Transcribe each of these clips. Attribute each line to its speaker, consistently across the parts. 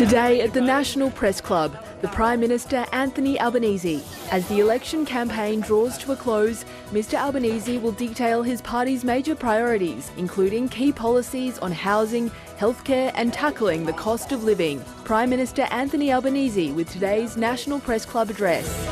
Speaker 1: Today at the National Press Club, the Prime Minister Anthony Albanese. As the election campaign draws to a close, Mr Albanese will detail his party's major priorities, including key policies on housing, healthcare and tackling the cost of living. Prime Minister Anthony Albanese with today's National Press Club address.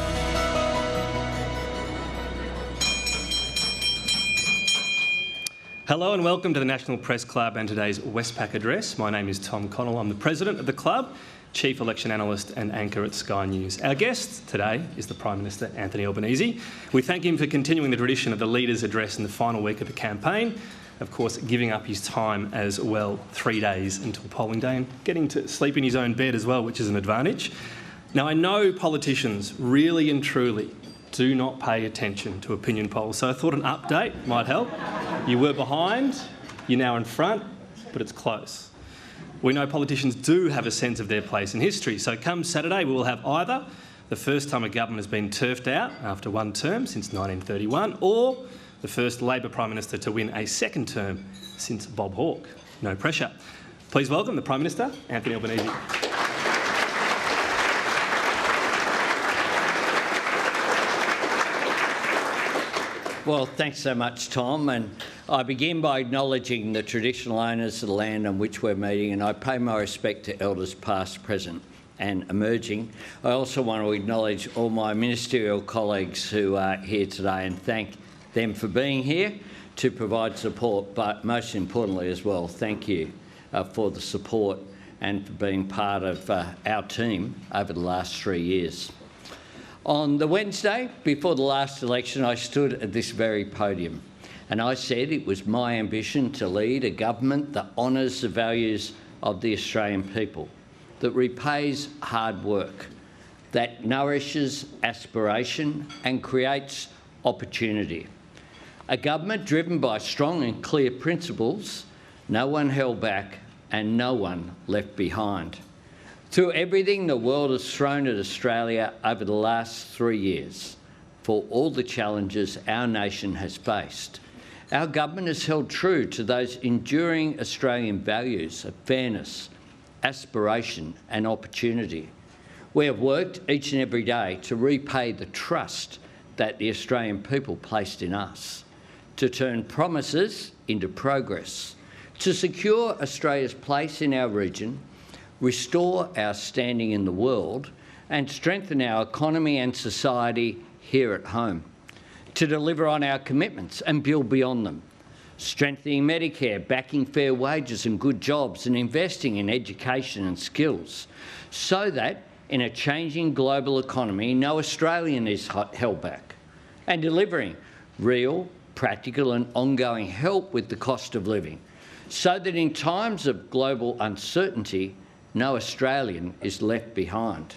Speaker 2: Hello and welcome to the National Press Club and today's Westpac address. My name is Tom Connell. I'm the President of the Club, Chief Election Analyst and Anchor at Sky News. Our guest today is the Prime Minister Anthony Albanese. We thank him for continuing the tradition of the Leader's Address in the final week of the campaign, of course giving up his time as well, 3 days until polling day, and getting to sleep in his own bed as well, which is an advantage. Now, I know politicians really and truly do not pay attention to opinion polls, so I thought an update might help. You were behind, you're now in front, but it's close. We know politicians do have a sense of their place in history, so come Saturday we will have either the first time a government has been turfed out after one term since 1931, or the first Labor Prime Minister to win a second term since Bob Hawke. No pressure. Please welcome the Prime Minister, Anthony Albanese.
Speaker 3: Well, thanks so much, Tom, and I begin by acknowledging the traditional owners of the land on which we're meeting, and I pay my respect to elders past, present and emerging. I also want to acknowledge all my ministerial colleagues who are here today and thank them for being here to provide support, but most importantly as well, thank you for the support and for being part of our team over the last 3 years. On the Wednesday before the last election, I stood at this very podium and I said it was my ambition to lead a government that honours the values of the Australian people, that repays hard work, that nourishes aspiration and creates opportunity. A government driven by strong and clear principles, no one held back and no one left behind. Through everything the world has thrown at Australia over the last 3 years, for all the challenges our nation has faced, our government has held true to those enduring Australian values of fairness, aspiration and opportunity. We have worked each and every day to repay the trust that the Australian people placed in us, to turn promises into progress, to secure Australia's place in our region, restore our standing in the world and strengthen our economy and society here at home, to deliver on our commitments and build beyond them, strengthening Medicare, backing fair wages and good jobs and investing in education and skills, so that in a changing global economy no Australian is held back, and delivering real, practical and ongoing help with the cost of living, so that in times of global uncertainty no Australian is left behind.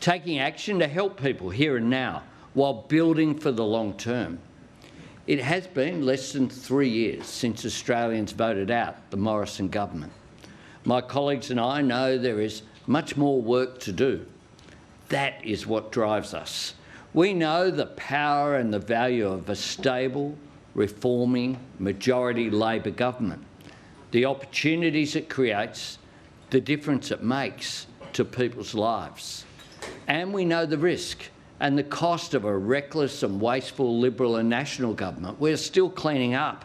Speaker 3: Taking action to help people here and now while building for the long term. It has been less than 3 years since Australians voted out the Morrison government. My colleagues and I know there is much more work to do. That is what drives us. We know the power and the value of a stable, reforming, majority Labor government, the opportunities it creates, the difference it makes to people's lives. And we know the risk and the cost of a reckless and wasteful Liberal and National government. We're still cleaning up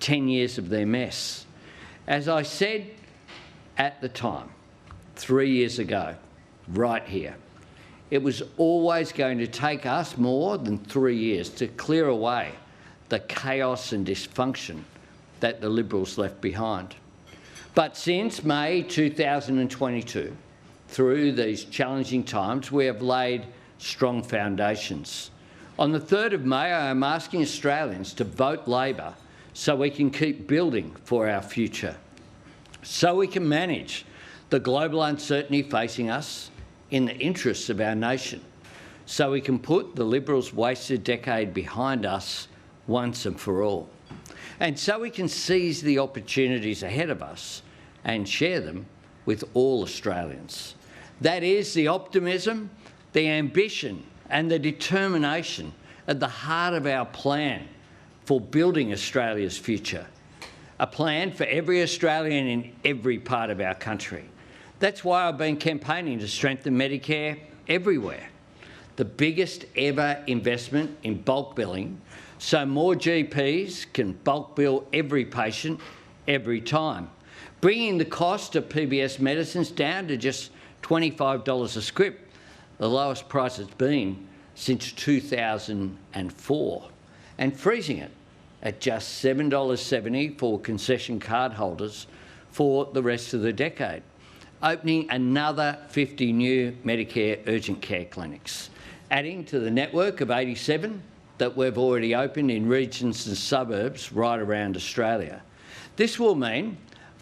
Speaker 3: 10 years of their mess. As I said at the time, 3 years ago, right here, it was always going to take us more than 3 years to clear away the chaos and dysfunction that the Liberals left behind. But since May 2022, through these challenging times, we have laid strong foundations. On the 3rd of May, I am asking Australians to vote Labor so we can keep building for our future, so we can manage the global uncertainty facing us in the interests of our nation, so we can put the Liberals' wasted decade behind us once and for all, and so we can seize the opportunities ahead of us and share them with all Australians. That is the optimism, the ambition and the determination at the heart of our plan for building Australia's future. A plan for every Australian in every part of our country. That's why I've been campaigning to strengthen Medicare everywhere. The biggest ever investment in bulk billing, so more GPs can bulk bill every patient every time, bringing the cost of PBS medicines down to just $25 a script, the lowest price it's been since 2004, and freezing it at just $7.70 for concession card holders for the rest of the decade, opening another 50 new Medicare urgent care clinics, adding to the network of 87 that we've already opened in regions and suburbs right around Australia. This will mean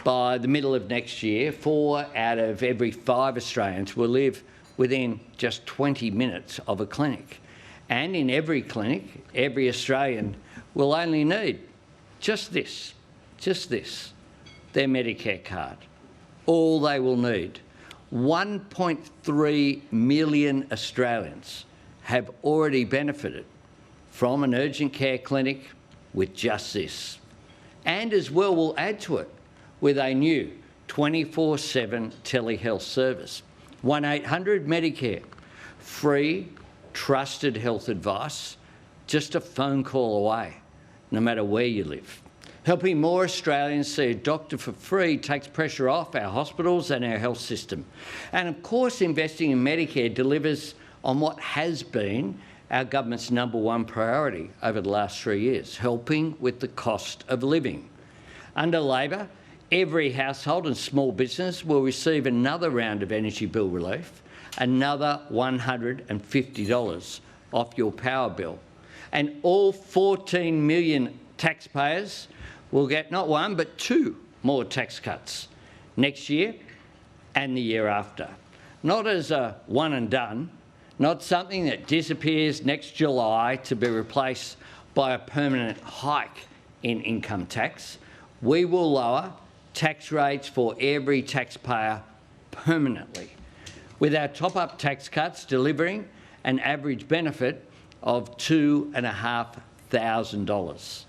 Speaker 3: by the middle of next year, 4 out of every 5 Australians will live within just 20 minutes of a clinic. And in every clinic, every Australian will only need just this, their Medicare card. All they will need. 1.3 million Australians have already benefited from an urgent care clinic with just this. And as well, we'll add to it with a new 24/7 telehealth service. 1800 Medicare, free, trusted health advice, just a phone call away, no matter where you live. Helping more Australians see a doctor for free takes pressure off our hospitals and our health system. And of course, investing in Medicare delivers on what has been our government's #1 priority over the last 3 years, helping with the cost of living. Under Labor, every household and small business will receive another round of energy bill relief, another $150 off your power bill. And all 14 million taxpayers will get not 1 but 2 more tax cuts next year and the year after. Not as a one and done, not something that disappears next July to be replaced by a permanent hike in income tax. We will lower tax rates for every taxpayer permanently, with our top-up tax cuts delivering an average benefit of $2,500.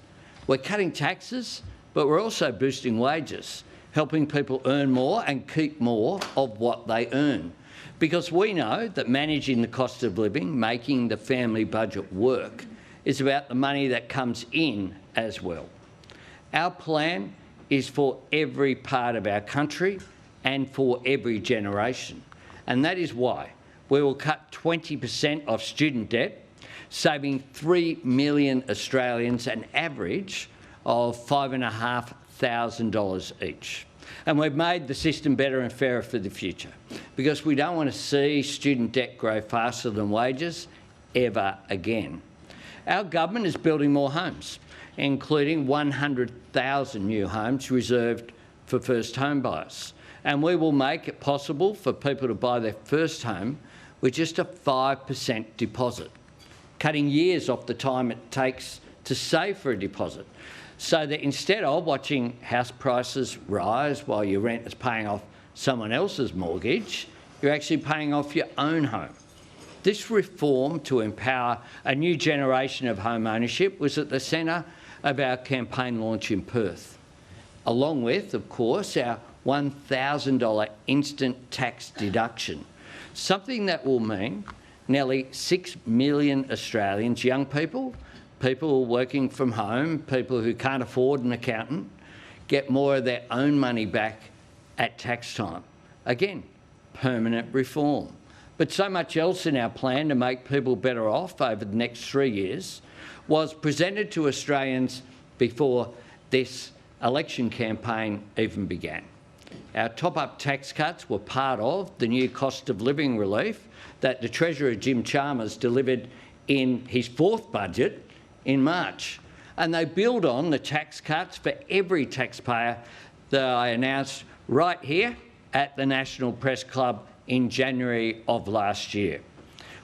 Speaker 3: We're cutting taxes, but we're also boosting wages, helping people earn more and keep more of what they earn. Because we know that managing the cost of living, making the family budget work, is about the money that comes in as well. Our plan is for every part of our country and for every generation. And that is why we will cut 20% of student debt, saving 3 million Australians an average of $5,500 each. And we've made the system better and fairer for the future, because we don't want to see student debt grow faster than wages ever again. Our government is building more homes, including 100,000 new homes reserved for first home buyers. And we will make it possible for people to buy their first home with just a 5% deposit, cutting years off the time it takes to save for a deposit, so that instead of watching house prices rise while your rent is paying off someone else's mortgage, you're actually paying off your own home. This reform to empower a new generation of home ownership was at the centre of our campaign launch in Perth, along with, of course, our $1,000 instant tax deduction, something that will mean nearly 6 million Australians, young people, people working from home, people who can't afford an accountant, get more of their own money back at tax time. Again, permanent reform. But so much else in our plan to make people better off over the next 3 years was presented to Australians before this election campaign even began. Our top-up tax cuts were part of the new cost of living relief that the Treasurer, Jim Chalmers, delivered in his 4th budget in March. And they build on the tax cuts for every taxpayer that I announced right here at the National Press Club in January of last year.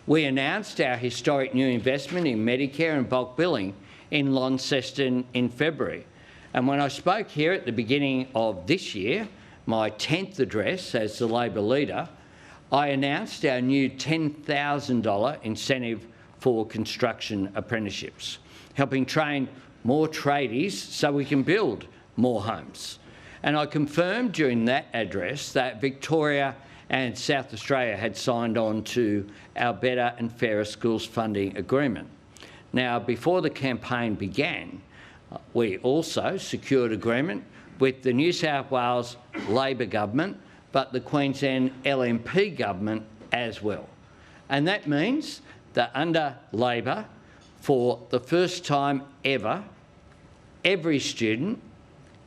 Speaker 3: We announced our historic new investment in Medicare and bulk billing in Launceston in February. And when I spoke here at the beginning of this year, my 10th address as the Labor leader, I announced our new $10,000 incentive for construction apprenticeships, helping train more tradies so we can build more homes. And I confirmed during that address that Victoria and South Australia had signed on to our Better and Fairer Schools funding agreement. Now, before the campaign began, we also secured agreement with the New South Wales Labor government, but the Queensland LNP government as well. And that means that under Labor, for the first time ever, every student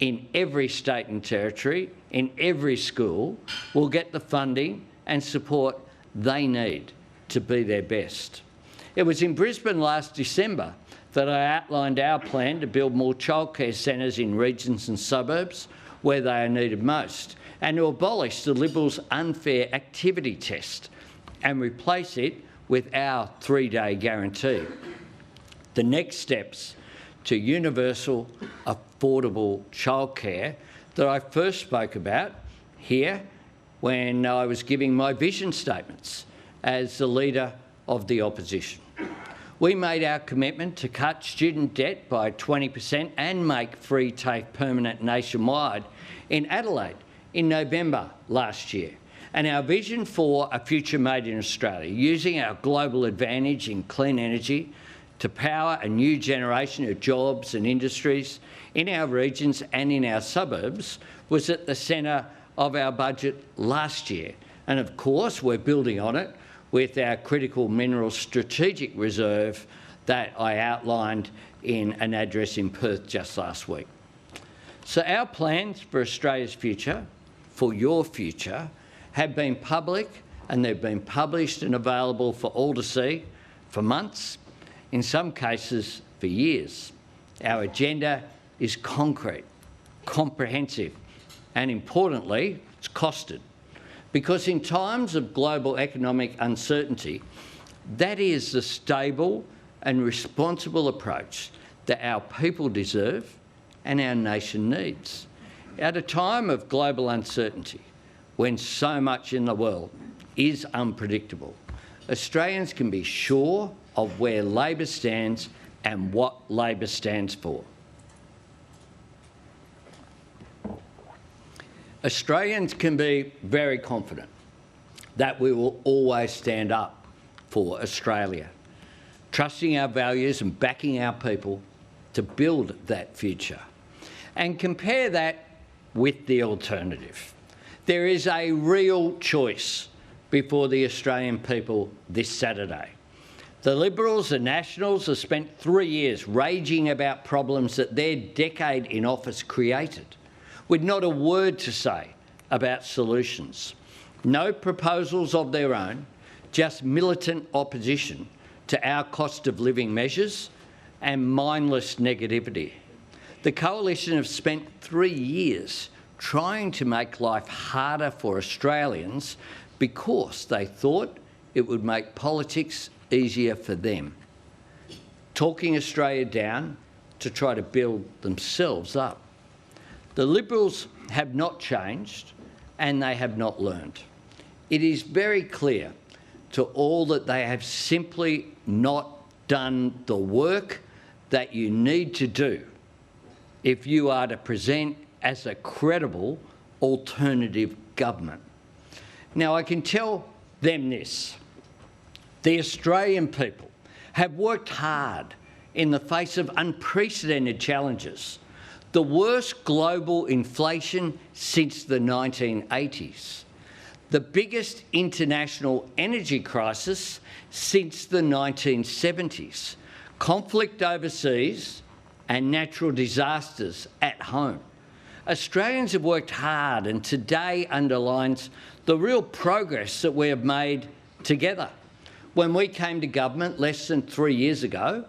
Speaker 3: in every state and territory, in every school, will get the funding and support they need to be their best. It was in Brisbane last December that I outlined our plan to build more childcare centres in regions and suburbs where they are needed most, and to abolish the Liberals' unfair activity test and replace it with our 3-day guarantee. The next steps to universal, affordable childcare that I first spoke about here when I was giving my vision statements as the Leader of the Opposition. We made our commitment to cut student debt by 20% and make free TAFE permanent nationwide in Adelaide in November last year. And our vision for a future made in Australia, using our global advantage in clean energy to power a new generation of jobs and industries in our regions and in our suburbs, was at the centre of our budget last year. And of course, we're building on it with our critical mineral strategic reserve that I outlined in an address in Perth just last week. So our plans for Australia's future, for your future, have been public, and they've been published and available for all to see for months, in some cases for years. Our agenda is concrete, comprehensive, and importantly, it's costed. Because in times of global economic uncertainty, that is the stable and responsible approach that our people deserve and our nation needs. At a time of global uncertainty, when so much in the world is unpredictable, Australians can be sure of where Labor stands and what Labor stands for. Australians can be very confident that we will always stand up for Australia, trusting our values and backing our people to build that future. And compare that with the alternative. There is a real choice before the Australian people this Saturday. The Liberals and Nationals have spent 3 years raging about problems that their decade in office created, with not a word to say about solutions. No proposals of their own, just militant opposition to our cost of living measures and mindless negativity. The Coalition have spent 3 years trying to make life harder for Australians because they thought it would make politics easier for them, talking Australia down to try to build themselves up. The Liberals have not changed and they have not learned. It is very clear to all that they have simply not done the work that you need to do if you are to present as a credible alternative government. Now, I can tell them this. The Australian people have worked hard in the face of unprecedented challenges, the worst global inflation since the 1980s, the biggest international energy crisis since the 1970s, conflict overseas and natural disasters at home. Australians have worked hard, and today underlines the real progress that we have made together. When we came to government less than 3 years ago,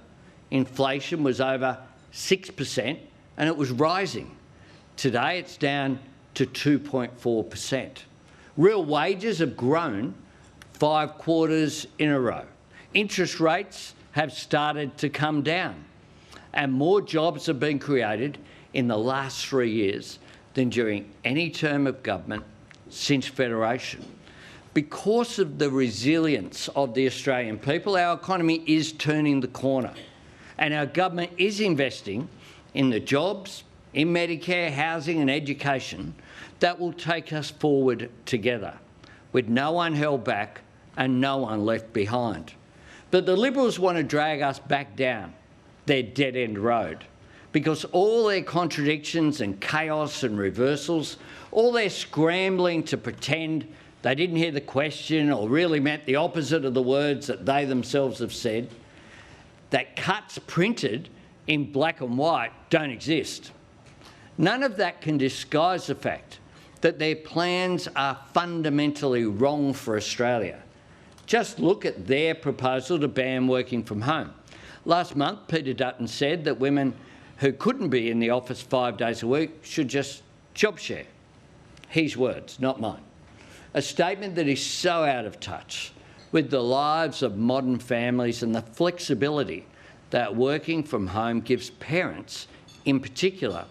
Speaker 3: inflation was over 6% and it was rising. Today it's down to 2.4%. Real wages have grown 5 quarters in a row. Interest rates have started to come down, and more jobs have been created in the last 3 years than during any term of government since Federation. Because of the resilience of the Australian people, our economy is turning the corner, and our government is investing in the jobs, in Medicare, housing and education that will take us forward together, with no one held back and no one left behind. But the Liberals want to drag us back down their dead-end road, because all their contradictions and chaos and reversals, all their scrambling to pretend they didn't hear the question or really meant the opposite of the words that they themselves have said, that cuts printed in black and white don't exist. None of that can disguise the fact that their plans are fundamentally wrong for Australia. Just look at their proposal to ban working from home. Last month, Peter Dutton said that women who couldn't be in the office 5 days a week should just job share. His words, not mine. A statement that is so out of touch with the lives of modern families and the flexibility that working from home gives parents in particular.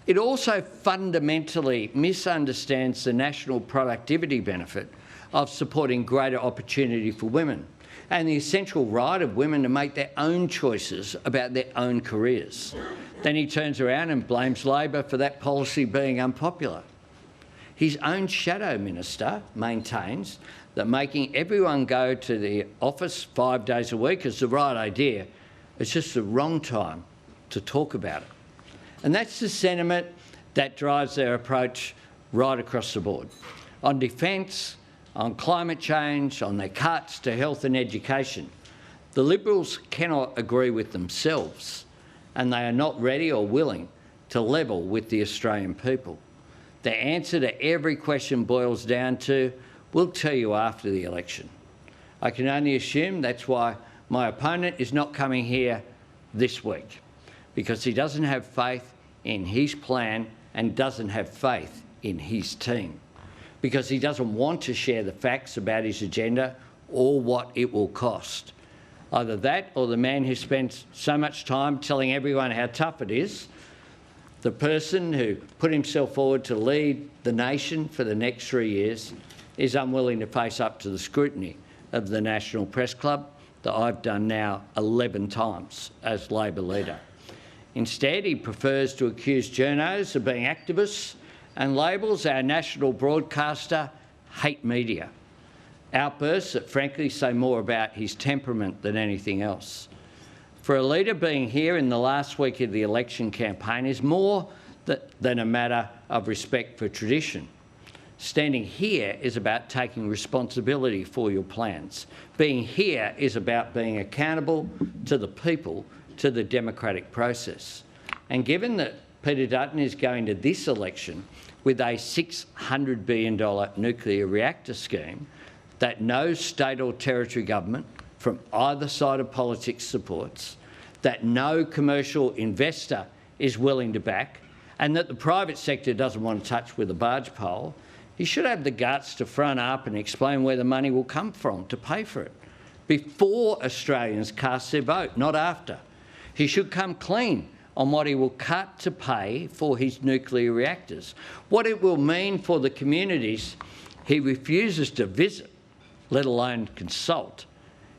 Speaker 3: It also fundamentally misunderstands the national productivity benefit of supporting greater opportunity for women and the essential right of women to make their own choices about their own careers. Then he turns around and blames Labor for that policy being unpopular. His own shadow minister maintains that making everyone go to the office 5 days a week is the right idea. It's just the wrong time to talk about it. And that's the sentiment that drives their approach right across the board. On defence, on climate change, on their cuts to health and education, the Liberals cannot agree with themselves, and they are not ready or willing to level with the Australian people. The answer to every question boils down to, we'll tell you after the election. I can only assume that's why my opponent is not coming here this week, because he doesn't have faith in his plan and doesn't have faith in his team, because he doesn't want to share the facts about his agenda or what it will cost. Either that or the man who spends so much time telling everyone how tough it is, the person who put himself forward to lead the nation for the next 3 years, is unwilling to face up to the scrutiny of the National Press Club that I've done now 11 times as Labor leader. Instead, he prefers to accuse journos of being activists and labels our national broadcaster hate media. Outbursts that frankly say more about his temperament than anything else. For a leader, being here in the last week of the election campaign is more than a matter of respect for tradition. Standing here is about taking responsibility for your plans. Being here is about being accountable to the people, to the democratic process. And given that Peter Dutton is going to this election with a $600 billion nuclear reactor scheme that no state or territory government from either side of politics supports, that no commercial investor is willing to back, and that the private sector doesn't want to touch with a barge pole, he should have the guts to front up and explain where the money will come from to pay for it, before Australians cast their vote, not after. He should come clean on what he will cut to pay for his nuclear reactors, what it will mean for the communities he refuses to visit, let alone consult,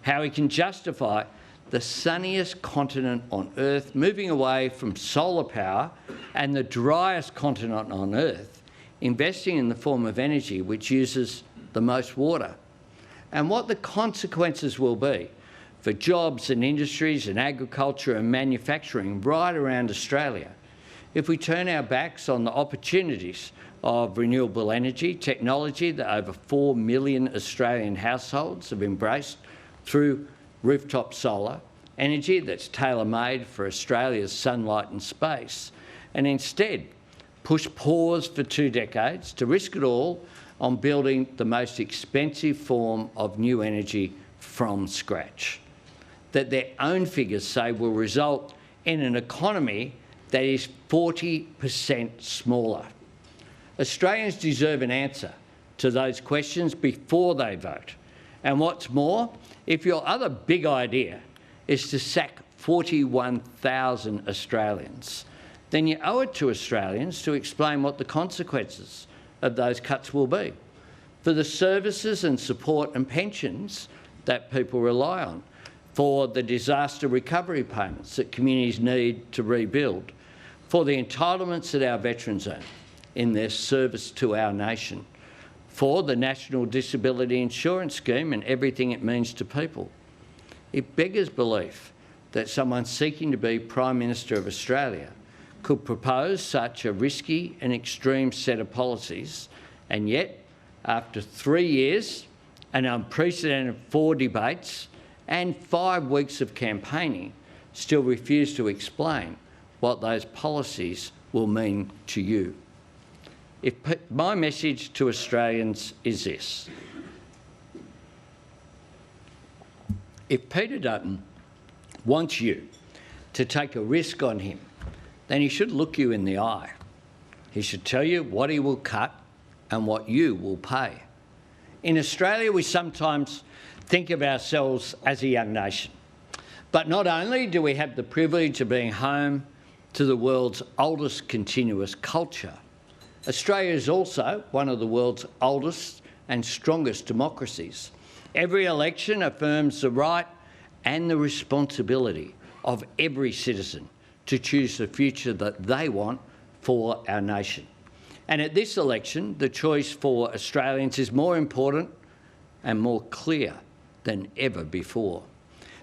Speaker 3: how he can justify the sunniest continent on Earth moving away from solar power and the driest continent on Earth investing in the form of energy which uses the most water, and what the consequences will be for jobs and industries and agriculture and manufacturing right around Australia if we turn our backs on the opportunities of renewable energy technology that over 4 million Australian households have embraced through rooftop solar, energy that's tailor-made for Australia's sunlight and space, and instead push pause for 2 decades to risk it all on building the most expensive form of new energy from scratch, that their own figures say will result in an economy that is 40% smaller. Australians deserve an answer to those questions before they vote. And what's more, if your other big idea is to sack 41,000 Australians, then you owe it to Australians to explain what the consequences of those cuts will be for the services and support and pensions that people rely on, for the disaster recovery payments that communities need to rebuild, for the entitlements that our veterans earn in their service to our nation, for the National Disability Insurance Scheme and everything it means to people. It beggars belief that someone seeking to be Prime Minister of Australia could propose such a risky and extreme set of policies, and yet, after 3 years, an unprecedented 4 debates and 5 weeks of campaigning, still refuse to explain what those policies will mean to you. My message to Australians is this. If Peter Dutton wants you to take a risk on him, then he should look you in the eye. He should tell you what he will cut and what you will pay. In Australia, we sometimes think of ourselves as a young nation. But not only do we have the privilege of being home to the world's oldest continuous culture, Australia is also one of the world's oldest and strongest democracies. Every election affirms the right and the responsibility of every citizen to choose the future that they want for our nation. And at this election, the choice for Australians is more important and more clear than ever before.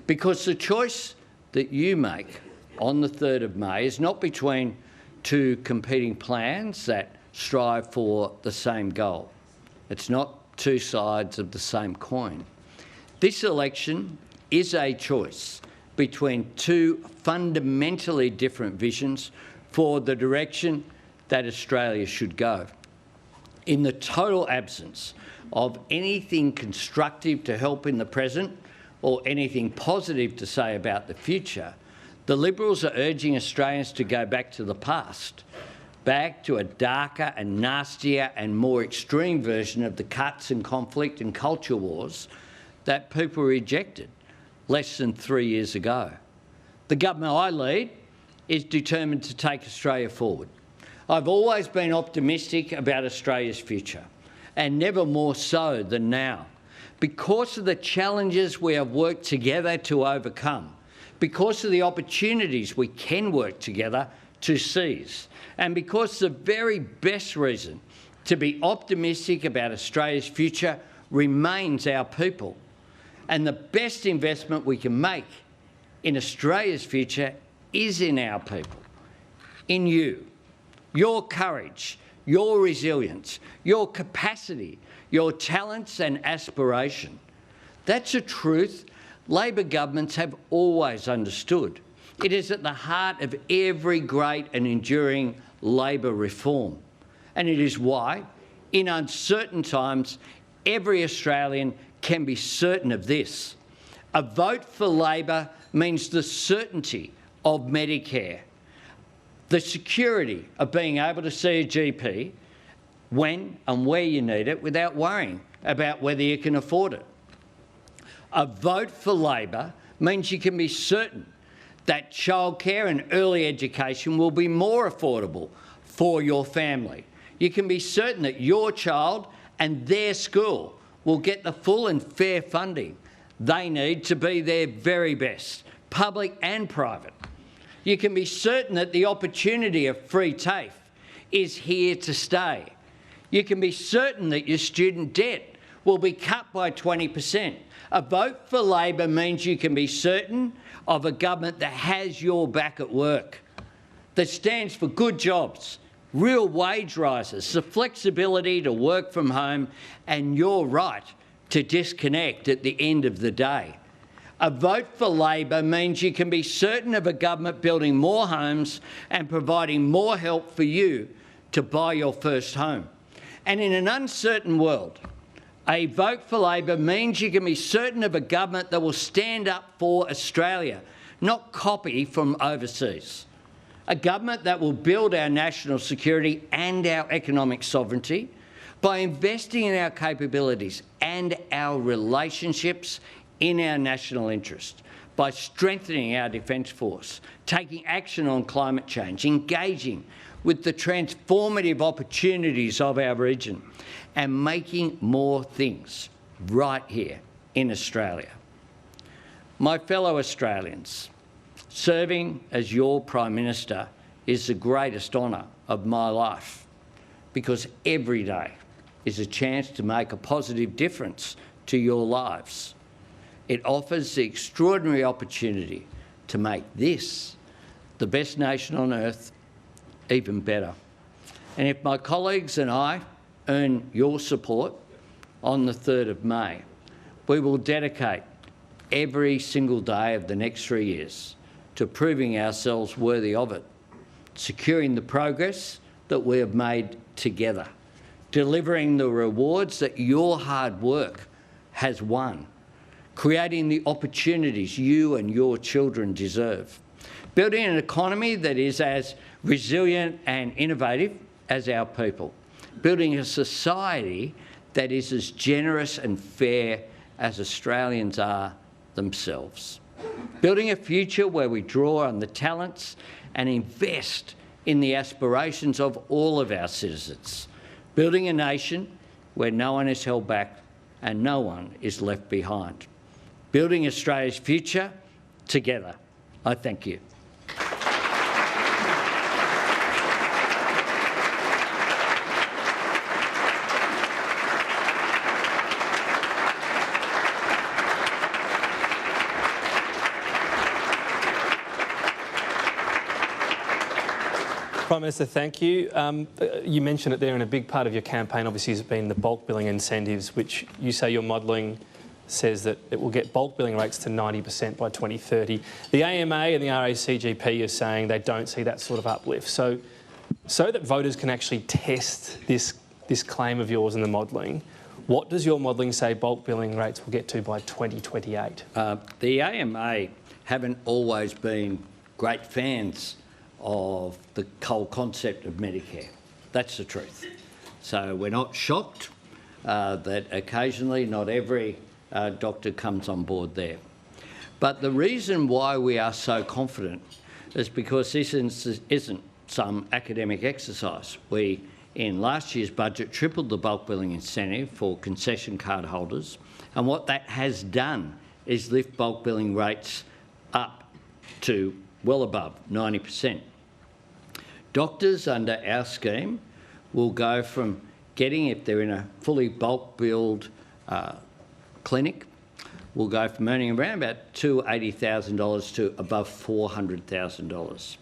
Speaker 3: Because the choice that you make on the 3rd of May is not between two competing plans that strive for the same goal. It's not two sides of the same coin. This election is a choice between two fundamentally different visions for the direction that Australia should go. In the total absence of anything constructive to help in the present or anything positive to say about the future, the Liberals are urging Australians to go back to the past, back to a darker and nastier and more extreme version of the cuts and conflict and culture wars that people rejected less than 3 years ago. The government I lead is determined to take Australia forward. I've always been optimistic about Australia's future, and never more so than now, because of the challenges we have worked together to overcome, because of the opportunities we can work together to seize, and because the very best reason to be optimistic about Australia's future remains our people. And the best investment we can make in Australia's future is in our people, in you, your courage, your resilience, your capacity, your talents and aspiration. That's a truth Labor governments have always understood. It is at the heart of every great and enduring Labor reform. And it is why, in uncertain times, every Australian can be certain of this. A vote for Labor means the certainty of Medicare, the security of being able to see a GP when and where you need it without worrying about whether you can afford it. A vote for Labor means you can be certain that childcare and early education will be more affordable for your family. You can be certain that your child and their school will get the full and fair funding they need to be their very best, public and private. You can be certain that the opportunity of free TAFE is here to stay. You can be certain that your student debt will be cut by 20%. A vote for Labor means you can be certain of a government that has your back at work, that stands for good jobs, real wage rises, the flexibility to work from home and your right to disconnect at the end of the day. A vote for Labor means you can be certain of a government building more homes and providing more help for you to buy your first home. And in an uncertain world, a vote for Labor means you can be certain of a government that will stand up for Australia, not copy from overseas. A government that will build our national security and our economic sovereignty by investing in our capabilities and our relationships in our national interest, by strengthening our Defence Force, taking action on climate change, engaging with the transformative opportunities of our region, and making more things right here in Australia. My fellow Australians, serving as your Prime Minister is the greatest honour of my life, because every day is a chance to make a positive difference to your lives. It offers the extraordinary opportunity to make this, the best nation on earth, even better. And if my colleagues and I earn your support on the 3rd of May, we will dedicate every single day of the next 3 years to proving ourselves worthy of it, securing the progress that we have made together, delivering the rewards that your hard work has won, creating the opportunities you and your children deserve, building an economy that is as resilient and innovative as our people, building a society that is as generous and fair as Australians are themselves, building a future where we draw on the talents and invest in the aspirations of all of our citizens, building a nation where no one is held back and no one is left behind, building Australia's future together. I thank you.
Speaker 2: Prime Minister, thank you. You mentioned it there, and a big part of your campaign obviously has been the bulk billing incentives, which you say your modelling says that it will get bulk billing rates to 90% by 2030. The AMA and the RACGP are saying they don't see that sort of uplift. So that voters can actually test this claim of yours in the modelling, what does your modelling say bulk billing rates will get to by 2028?
Speaker 3: The AMA haven't always been great fans of the whole concept of Medicare. That's the truth. So we're not shocked that occasionally not every doctor comes on board there. But the reason why we are so confident is because this isn't some academic exercise. We, in last year's budget, tripled the bulk billing incentive for concession card holders, and what that has done is lift bulk billing rates up to well above 90%. Doctors under our scheme will go from getting, if they're in a fully bulk billed clinic, will go from earning around about $280,000 to above $400,000.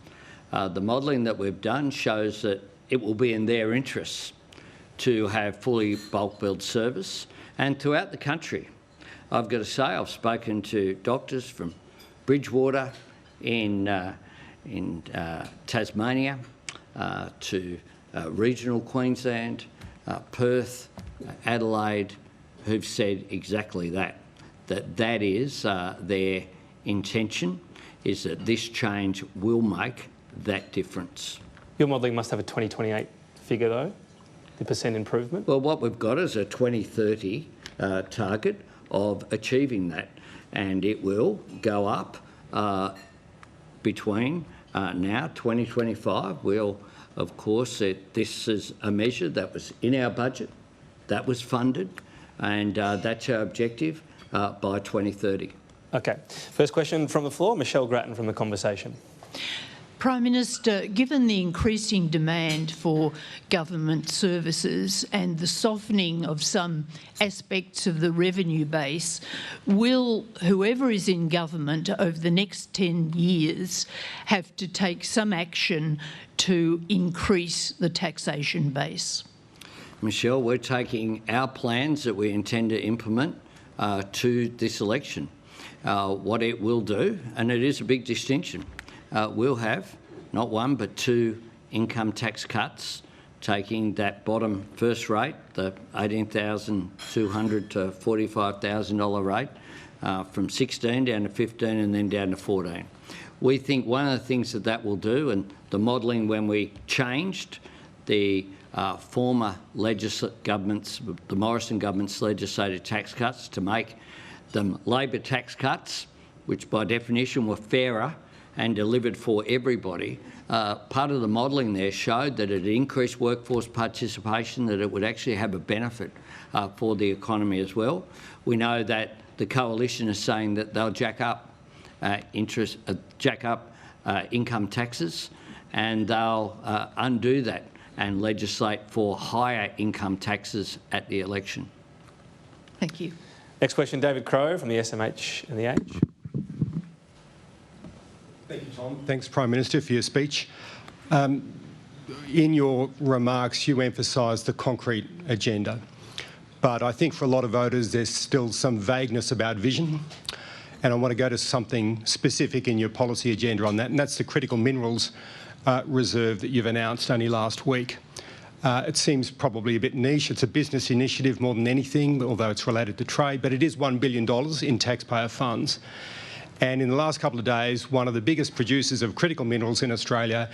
Speaker 3: The modelling that we've done shows that it will be in their interests to have fully bulk billed service, and throughout the country. I've got to say, I've spoken to doctors from Bridgewater in Tasmania, to regional Queensland, Perth, Adelaide, who've said exactly that is their intention, is that this change will make that difference.
Speaker 2: Your modelling must have a 2028 figure though, the percent improvement?
Speaker 3: Well, what we've got is a 2030 target of achieving that, and it will go up between now, 2025. We'll, of course, this is a measure that was in our budget, that was funded, and that's our objective by 2030.
Speaker 2: Okay. First question from the floor, Michelle Grattan from The Conversation.
Speaker 4: Prime Minister, given the increasing demand for government services and the softening of some aspects of the revenue base, will whoever is in government over the next 10 years have to take some action to increase the taxation base?
Speaker 3: Michelle, we're taking our plans that we intend to implement to this election. What it will do, and it is a big distinction, we'll have not one but two income tax cuts, taking that bottom first rate, the $18,200 to $45,000 rate, from 16 down to 15 and then down to 14. We think one of the things that will do, and the modelling when we changed the former government's, the Morrison government's legislative tax cuts to make them Labor tax cuts, which by definition were fairer and delivered for everybody. Part of the modelling there showed that it increased workforce participation, that it would actually have a benefit for the economy as well. We know that the coalition is saying that they'll jack up income taxes, and they'll undo that and legislate for higher income taxes at the election.
Speaker 4: Thank you.
Speaker 2: Next question, David Crowe from the SMH and the Age.
Speaker 5: Thank you, Tom. Thanks, Prime Minister, for your speech. In your remarks, you emphasised the concrete agenda, but I think for a lot of voters there's still some vagueness about vision, and I want to go to something specific in your policy agenda on that, and that's the critical minerals reserve that you've announced only last week. It seems probably a bit niche. It's a business initiative more than anything, although it's related to trade, but it is $1 billion in taxpayer funds. And in the last couple of days, one of the biggest producers of critical minerals in Australia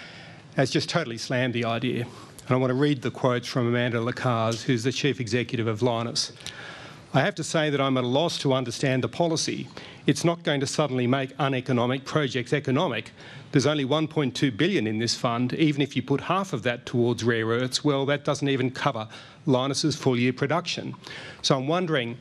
Speaker 5: has just totally slammed the idea. And I want to read the quotes from Amanda Lacaze, who's the Chief Executive of Lynas. I have to say that I'm at a loss to understand the policy. It's not going to suddenly make uneconomic projects economic. There's only $1.2 billion in this fund. Even if you put half of that towards rare earths, well, that doesn't even cover Lynas's full-year production. So I'm wondering,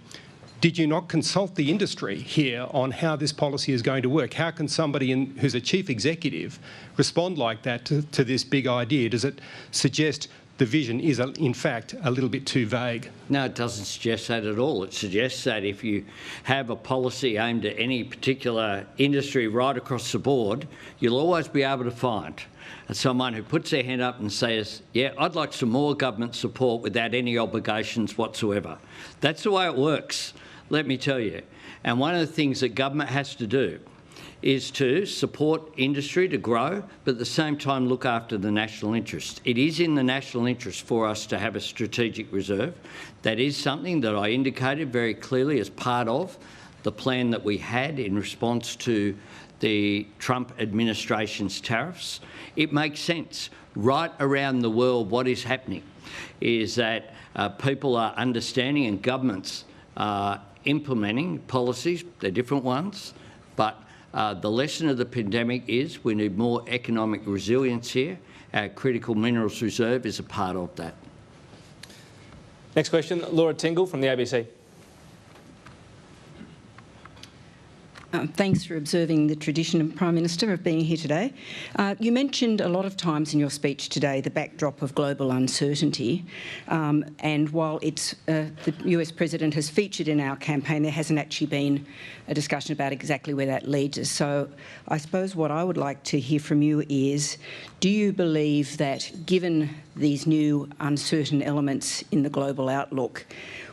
Speaker 5: did you not consult the industry here on how this policy is going to work? How can somebody who's a chief executive respond like that to this big idea? Does it suggest the vision is, in fact, a little bit too vague?
Speaker 3: No, it doesn't suggest that at all. It suggests that if you have a policy aimed at any particular industry right across the board, you'll always be able to find someone who puts their hand up and says, yeah, I'd like some more government support without any obligations whatsoever. That's the way it works, let me tell you. And one of the things that government has to do is to support industry to grow, but at the same time look after the national interest. It is in the national interest for us to have a strategic reserve. That is something that I indicated very clearly as part of the plan that we had in response to the Trump administration's tariffs. It makes sense. Right around the world, what is happening is that people are understanding and governments are implementing policies, they're different ones, but the lesson of the pandemic is we need more economic resilience here. Our critical minerals reserve is a part of that.
Speaker 2: Next question, Laura Tingle from the ABC.
Speaker 6: Thanks for observing the tradition, Prime Minister, of being here today. You mentioned a lot of times in your speech today the backdrop of global uncertainty, and while it's the US President has featured in our campaign, there hasn't actually been a discussion about exactly where that leads us. So I suppose what I would like to hear from you is, do you believe that given these new uncertain elements in the global outlook,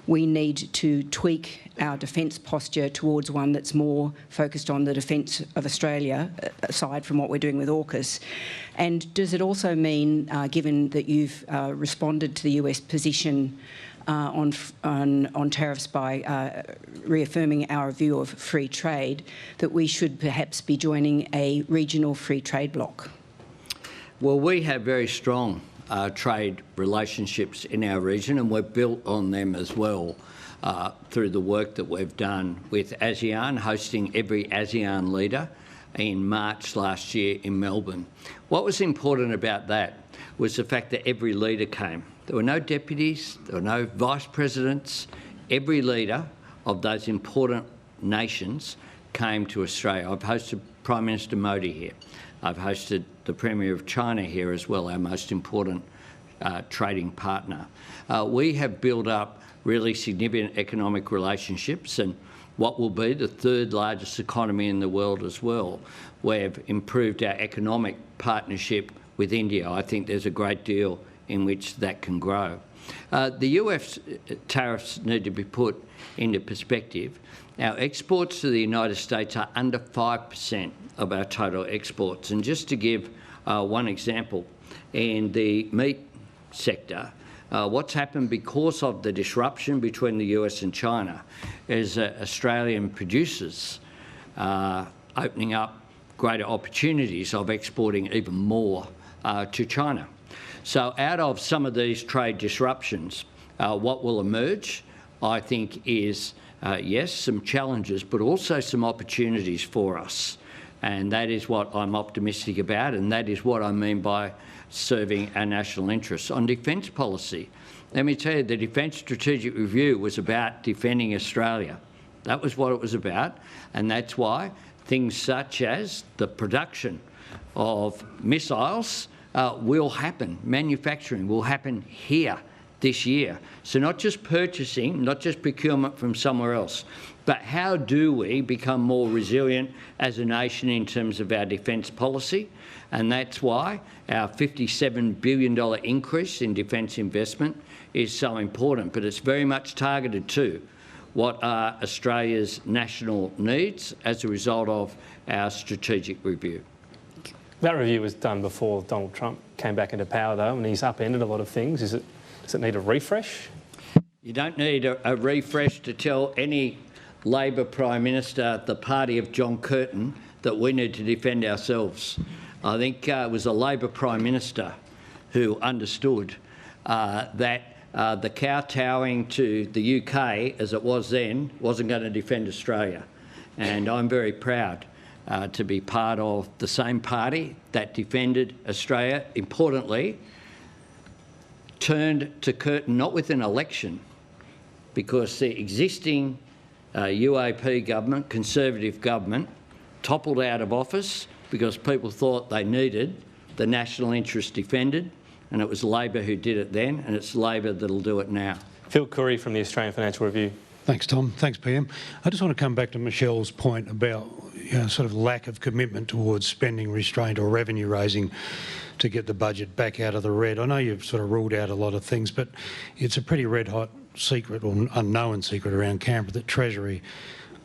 Speaker 6: we need to tweak our defence posture towards one that's more focused on the defence of Australia, aside from what we're doing with AUKUS? And does it also mean, given that you've responded to the US position on tariffs by reaffirming our view of free trade, that we should perhaps be joining a regional free trade bloc?
Speaker 3: Well, we have very strong trade relationships in our region, and we've built on them as well through the work that we've done with ASEAN, hosting every ASEAN leader in March last year in Melbourne. What was important about that was the fact that every leader came. There were no deputies, there were no vice presidents. Every leader of those important nations came to Australia. I've hosted Prime Minister Modi here. I've hosted the Premier of China here as well, our most important trading partner. We have built up really significant economic relationships, and what will be the third largest economy in the world as well. We've improved our economic partnership with India. I think there's a great deal in which that can grow. The US tariffs need to be put into perspective. Our exports to the United States are under 5% of our total exports. And just to give one example, in the meat sector, what's happened because of the disruption between the US and China is Australian producers opening up greater opportunities of exporting even more to China. So out of some of these trade disruptions, what will emerge, I think, is, yes, some challenges, but also some opportunities for us. And that is what I'm optimistic about, and that is what I mean by serving our national interests. On defence policy, let me tell you, the Defence Strategic Review was about defending Australia. That was what it was about, and that's why things such as the production of missiles will happen. Manufacturing will happen here this year. So not just purchasing, not just procurement from somewhere else, but how do we become more resilient as a nation in terms of our defence policy? And that's why our $57 billion increase in defence investment is so important, but it's very much targeted to what are Australia's national needs as a result of our strategic review.
Speaker 2: That review was done before Donald Trump came back into power, though, and he's upended a lot of things. Does it need a refresh?
Speaker 3: You don't need a refresh to tell any Labor Prime Minister, the party of John Curtin, that we need to defend ourselves. I think it was a Labor Prime Minister who understood that the kowtowing to the UK, as it was then, wasn't going to defend Australia. And I'm very proud to be part of the same party that defended Australia. Importantly, turned to Curtin not with an election, because the existing UAP government, Conservative government, toppled out of office because people thought they needed the national interest defended, and it was Labor who did it then, and it's Labor that'll do it now.
Speaker 2: Phil Curry from the Australian Financial Review.
Speaker 7: Thanks, Tom. Thanks, PM. I just want to come back to Michelle's point about sort of lack of commitment towards spending restraint or revenue raising to get the budget back out of the red. I know you've sort of ruled out a lot of things, but it's a pretty red-hot secret or unknown secret around Canberra that Treasury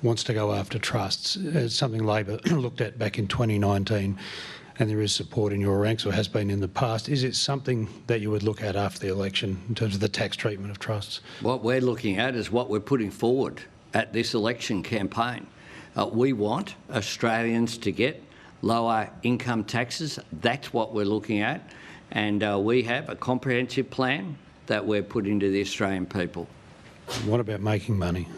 Speaker 7: wants to go after trusts. It's something Labor looked at back in 2019, and there is support in your ranks, or has been in the past. Is it something that you would look at after the election in terms of the tax treatment of trusts?
Speaker 3: What we're looking at is what we're putting forward at this election campaign. We want Australians to get lower income taxes. That's what we're looking at. And we have a comprehensive plan that we're putting to the Australian people.
Speaker 7: What about making money?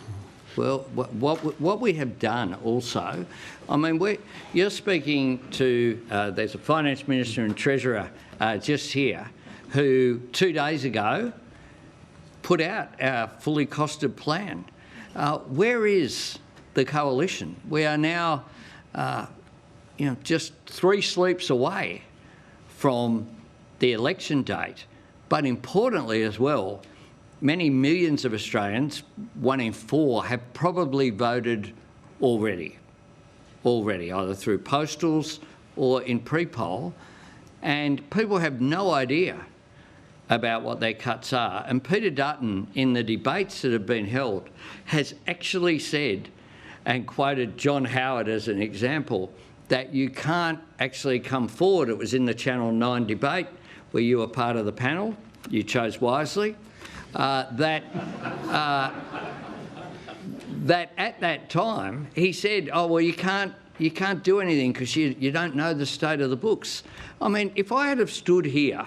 Speaker 3: Well, what we have done also, I mean, you're speaking to, there's a Finance Minister and Treasurer just here who 2 days ago put out our fully costed plan. Where is the coalition? We are now, just 3 sleeps away from the election date. But importantly as well, many millions of Australians, 1 in 4, have probably voted already, either through postals or in pre-poll, and people have no idea about what their cuts are. And Peter Dutton, in the debates that have been held, has actually said, and quoted John Howard as an example, that you can't actually come forward. It was in the Channel 9 debate where you were part of the panel. You chose wisely. That at that time he said, "Oh well, you can't do anything because you don't know the state of the books." I mean, if I had have stood here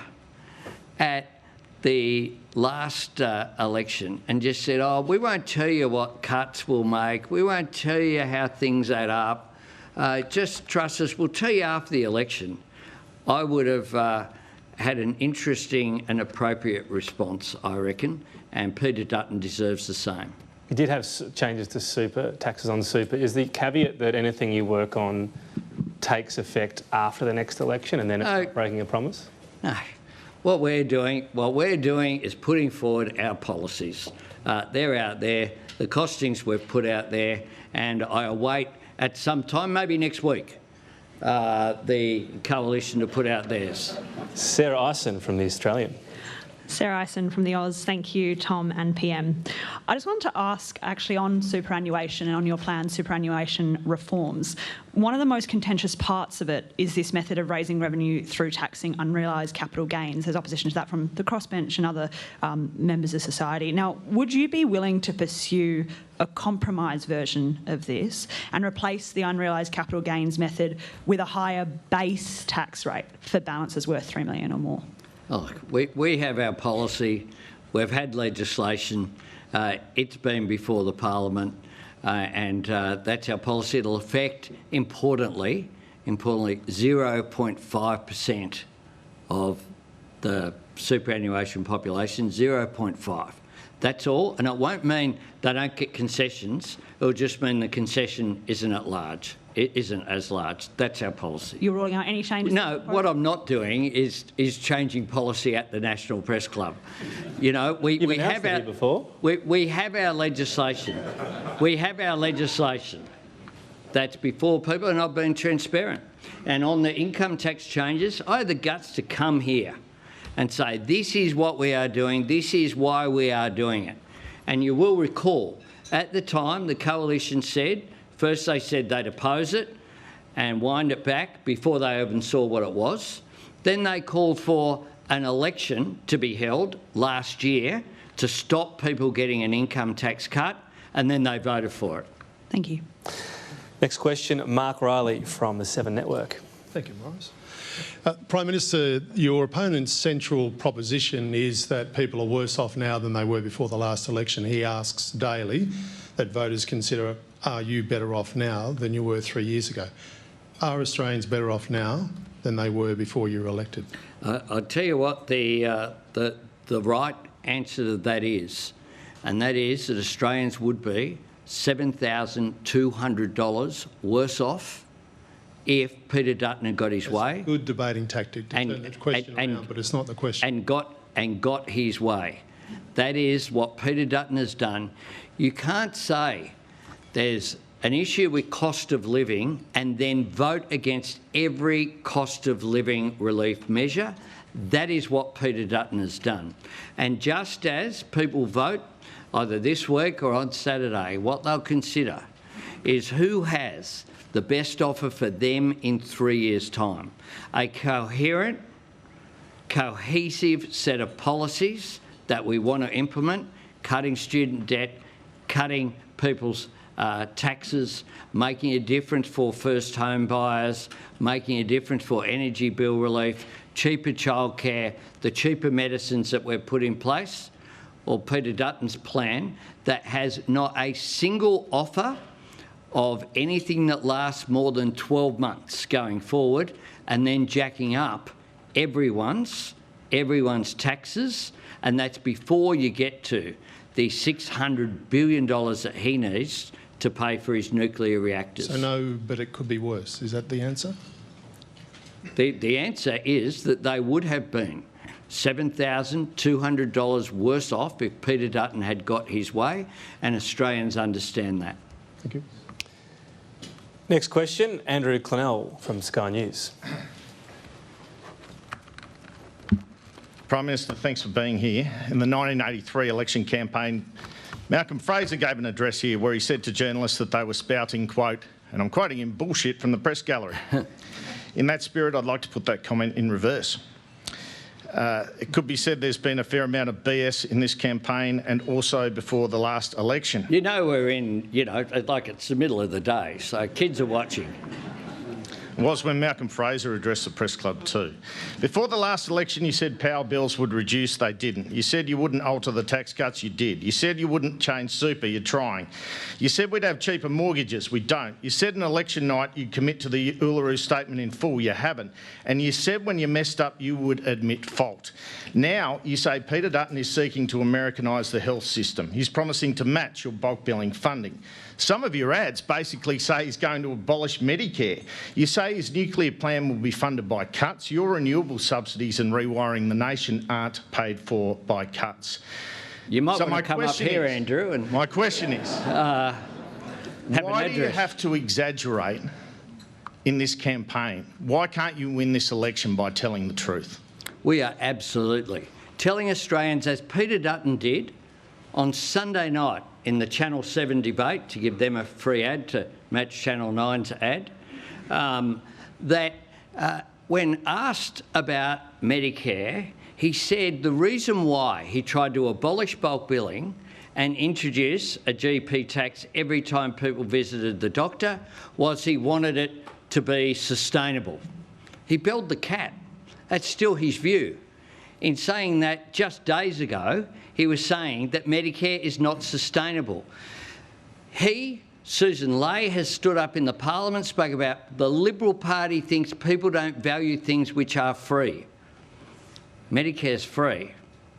Speaker 3: at the last election and just said, "Oh, we won't tell you what cuts we'll make. We won't tell you how things add up. Just trust us. We'll tell you after the election," I would have had an interesting and appropriate response, I reckon, and Peter Dutton deserves the same.
Speaker 2: You did have changes to super, taxes on super. Is the caveat that anything you work on takes effect after the next election and then it's not breaking a promise?
Speaker 3: No. What we're doing is putting forward our policies. They're out there, the costings we've put out there, and I await at some time, maybe next week, the coalition to put out theirs.
Speaker 2: Sarah Ison from The Australian.
Speaker 8: Sarah Ison from the Oz. Thank you, Tom and PM. I just wanted to ask, actually, on superannuation and on your planned superannuation reforms. One of the most contentious parts of it is this method of raising revenue through taxing unrealised capital gains. There's opposition to that from the crossbench and other members of society. Now, would you be willing to pursue a compromise version of this and replace the unrealised capital gains method with a higher base tax rate for balances worth $3 million or more?
Speaker 3: Oh, we have our policy. We've had legislation. It's been before the Parliament, and that's our policy. It'll affect, importantly, 0.5% of the superannuation population, 0.5. That's all, and it won't mean they don't get concessions. It'll just mean the concession isn't at large. isn't as large. That's our policy.
Speaker 8: You're ruling out any changes?
Speaker 3: No, what I'm not doing is changing policy at the National Press Club. You know, we have our we have our legislation. We have our legislation. That's before people, and I've been transparent. And on the income tax changes, I had the guts to come here and say, this is what we are doing, this is why we are doing it. And you will recall, at the time, the coalition said, first they said they'd oppose it and wind it back before they even saw what it was. Then they called for an election to be held last year to stop people getting an income tax cut, and then they voted for it.
Speaker 8: Thank you.
Speaker 2: Next question, Mark Riley from the 7 Network.
Speaker 9: Thank you, Morris. Prime Minister, your opponent's central proposition is that people are worse off now than they were before the last election. He asks daily that voters consider, are you better off now than you were 3 years ago? Are Australians better off now than they were before you were elected?
Speaker 3: I'll tell you what the right answer to that is, and that is that Australians would be $7,200 worse off if Peter Dutton had got his way.
Speaker 9: Good debating tactic to turn the question around, but it's not the question.
Speaker 3: And got his way. That is what Peter Dutton has done. You can't say there's an issue with cost of living and then vote against every cost of living relief measure. That is what Peter Dutton has done. And just as people vote either this week or on Saturday, what they'll consider is who has the best offer for them in 3 years' time. A coherent, cohesive set of policies that we want to implement, cutting student debt, cutting people's taxes, making a difference for first home buyers, making a difference for energy bill relief, cheaper childcare, the cheaper medicines that we've put in place, or Peter Dutton's plan that has not a single offer of anything that lasts more than 12 months going forward, and then jacking up everyone's taxes, and that's before you get to the $600 billion that he needs to pay for his nuclear reactors.
Speaker 9: So no, but it could be worse. Is that the answer?
Speaker 3: The answer is that they would have been $7,200 worse off if Peter Dutton had got his way, and Australians understand that.
Speaker 9: Thank you.
Speaker 2: Next question, Andrew Clennell from Sky News.
Speaker 10: Prime Minister, thanks for being here. In the 1983 election campaign, Malcolm Fraser gave an address here where he said to journalists that they were spouting, quote, and I'm quoting him, bullshit from the press gallery. In that spirit, I'd like to put that comment in reverse. It could be said there's been a fair amount of BS in this campaign and also before the last election.
Speaker 3: You know, we're in, like it's the middle of the day, so kids are watching.
Speaker 10: It was when Malcolm Fraser addressed the press club too. Before the last election, you said power bills would reduce, they didn't. You said you wouldn't alter the tax cuts, you did. You said you wouldn't change super, you're trying. You said we'd have cheaper mortgages, we don't. You said on election night you'd commit to the Uluru Statement in full, you haven't. And you said when you messed up you would admit fault. Now you say Peter Dutton is seeking to Americanise the health system. He's promising to match your bulk billing funding. Some of your ads basically say he's going to abolish Medicare. You say his nuclear plan will be funded by cuts. Your renewable subsidies and rewiring the nation aren't paid for by cuts.
Speaker 3: You might want to come up here, Andrew. And
Speaker 10: my question is, why do you have to exaggerate in this campaign? Why can't you win this election by telling the truth?
Speaker 3: We are absolutely telling Australians, as Peter Dutton did on Sunday night in the Channel 7 debate, to give them a free ad to match Channel 9's ad, that when asked about Medicare, he said the reason why he tried to abolish bulk billing and introduce a GP tax every time people visited the doctor was he wanted it to be sustainable. He belled the cat. That's still his view. In saying that just days ago, he was saying that Medicare is not sustainable. Susan Ley has stood up in the Parliament, spoke about the Liberal Party thinks people don't value things which are free. Medicare's free,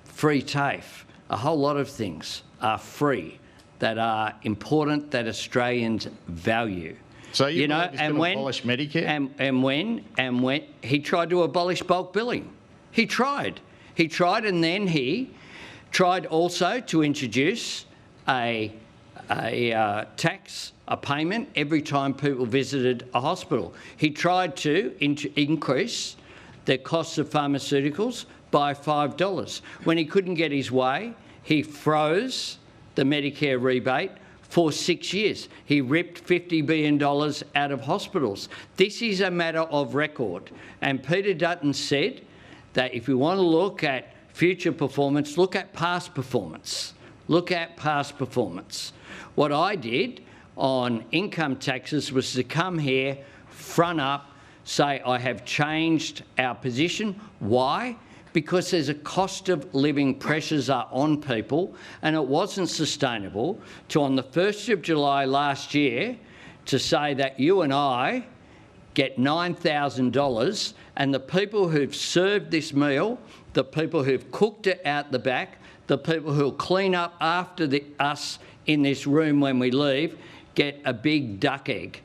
Speaker 3: free TAFE, a whole lot of things are free that are important that Australians value.
Speaker 10: So you know, and when abolish Medicare,
Speaker 3: and when he tried to abolish bulk billing, he tried, and then he tried also to introduce a tax, a payment every time people visited a hospital. He tried to increase the cost of pharmaceuticals by $5. When he couldn't get his way, he froze the Medicare rebate for 6 years. He ripped $50 billion out of hospitals. This is a matter of record. And Peter Dutton said that if you want to look at future performance, look at past performance. Look at past performance. What I did on income taxes was to come here, front up, say I have changed our position. Why? Because there's a cost of living pressures are on people, and it wasn't sustainable to, on the 1st of July last year, to say that you and I get $9,000, and the people who've served this meal, the people who've cooked it out the back, the people who'll clean up after us in this room when we leave, get a big duck egg.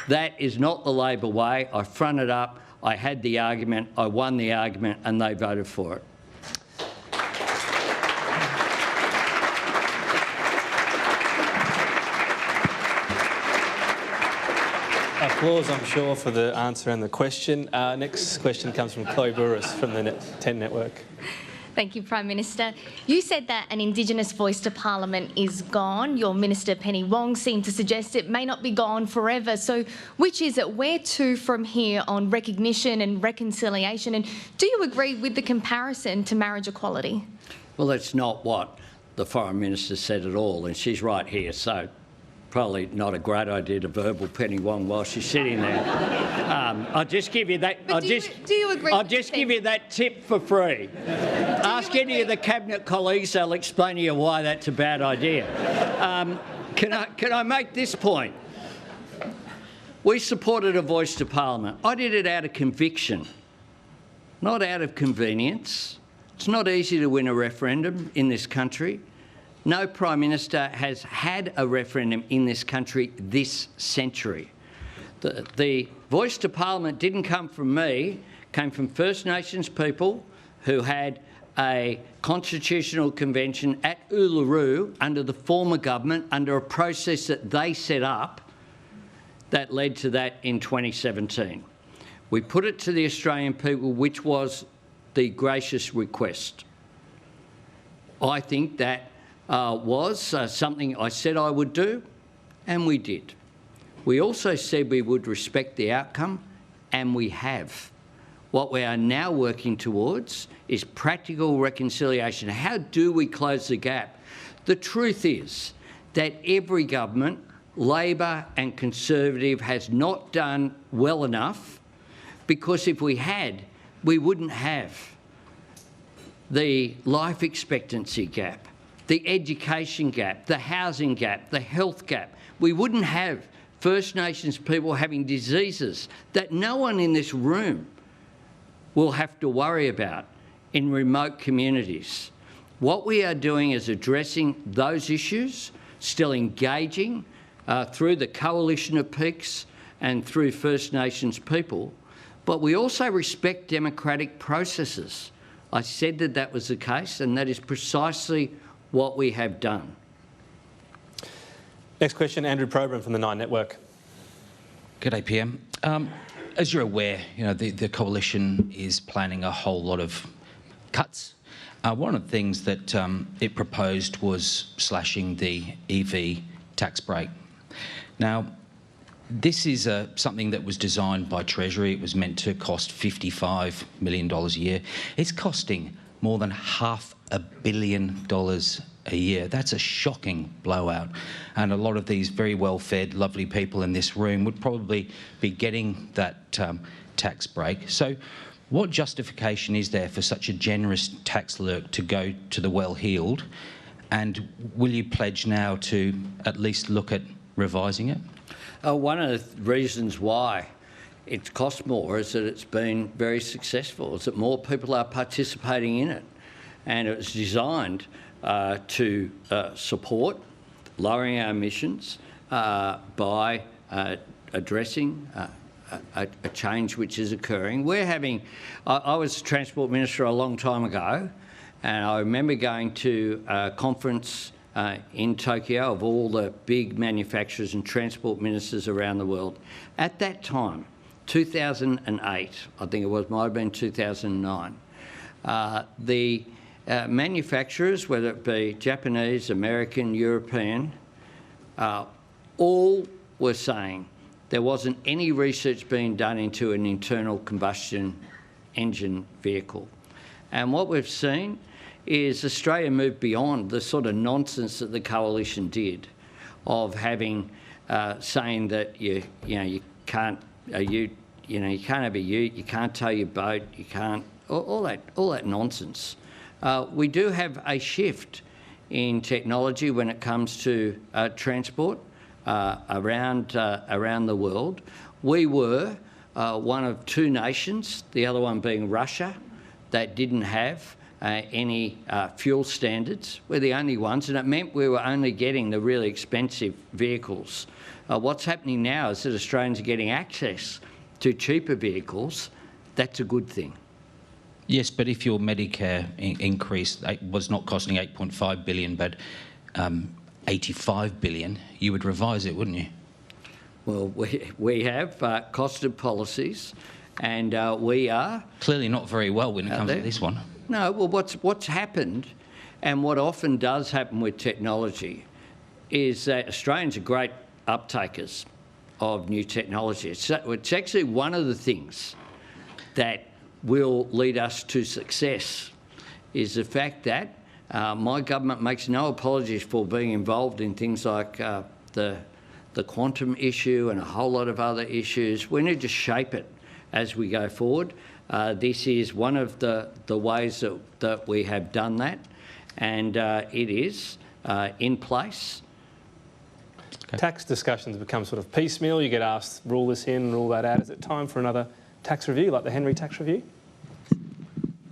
Speaker 3: That is not the Labor way. I fronted up. I had the argument, I won the argument, and they voted for it.
Speaker 2: Applause, I'm sure, for the answer and the question. Next question comes from Chloe Burris from the 10 Network.
Speaker 11: Thank you, Prime Minister. You said that an Indigenous voice to Parliament is gone. Your Minister, Penny Wong, seemed to suggest it may not be gone forever. So which is it? Where to from here on recognition and reconciliation? And do you agree with the comparison to marriage equality?
Speaker 3: Well, that's not what the Foreign Minister said at all, and she's right here, so probably not a great idea to verbal Penny Wong while she's sitting there. I'll just give you that.
Speaker 11: Do you agree?
Speaker 3: I'll just give you that tip for free. Ask any of the cabinet colleagues; they'll explain to you why that's a bad idea. Can I make this point? We supported a voice to Parliament. I did it out of conviction, not out of convenience. It's not easy to win a referendum in this country. No Prime Minister has had a referendum in this country this century. The voice to Parliament didn't come from me, came from First Nations people who had a constitutional convention at Uluru under the former government, under a process that they set up that led to that in 2017. We put it to the Australian people, which was the gracious request. I think that was something I said I would do, and we did. We also said we would respect the outcome, and we have. What we are now working towards is practical reconciliation. How do we close the gap? The truth is that every government, Labor and Conservative, has not done well enough, because if we had, we wouldn't have the life expectancy gap, the education gap, the housing gap, the health gap. We wouldn't have First Nations people having diseases that no one in this room will have to worry about in remote communities. What we are doing is addressing those issues, still engaging through the coalition of peaks and through First Nations people, but we also respect democratic processes. I said that that was the case, and that is precisely what we have done.
Speaker 2: Next question, Andrew Probran from the 9 Network.
Speaker 12: G'day, PM. As you're aware, the coalition is planning a whole lot of cuts. One of the things that it proposed was slashing the EV tax break. Now, this is something that was designed by Treasury. It was meant to cost $55 million a year. It's costing more than $500 million a year. That's a shocking blowout. And a lot of these very well-fed, lovely people in this room would probably be getting that tax break. So what justification is there for such a generous tax lurk to go to the well-heeled? And will you pledge now to at least look at revising it?
Speaker 3: One of the reasons why it costs more is that it's been very successful, is that more people are participating in it. And it was designed to support lowering our emissions by addressing a change which is occurring. We're having... I was Transport Minister a long time ago, and I remember going to a conference in Tokyo of all the big manufacturers and transport ministers around the world. At that time, 2008, I think it was, might have been 2009, the manufacturers, whether it be Japanese, American, European, all were saying there wasn't any research being done into an internal combustion engine vehicle. And what we've seen is Australia moved beyond the sort of nonsense that the coalition did of having saying that you can't have a ute, you can't tow your boat, you can't all that nonsense. We do have a shift in technology when it comes to transport around the world. We were one of two nations, the other one being Russia, that didn't have any fuel standards. We're the only ones, and it meant we were only getting the really expensive vehicles. What's happening now is that Australians are getting access to cheaper vehicles. That's a good thing.
Speaker 12: Yes, but if your Medicare increase was not costing 8.5 billion, but 85 billion, you would revise it, wouldn't you?
Speaker 3: Well, we have costed policies, and we are...
Speaker 12: Clearly not very well when it comes to this one.
Speaker 3: No, well, what's happened, and what often does happen with technology, is that Australians are great uptakers of new technology. It's actually one of the things that will lead us to success, is the fact that my government makes no apologies for being involved in things like the quantum issue and a whole lot of other issues. We need to shape it as we go forward. This is one of the ways that we have done that, and it is in place.
Speaker 2: Okay. Tax discussions become sort of piecemeal. You get asked, rule this in, rule that out. Is it time for another tax review, like the Henry tax review?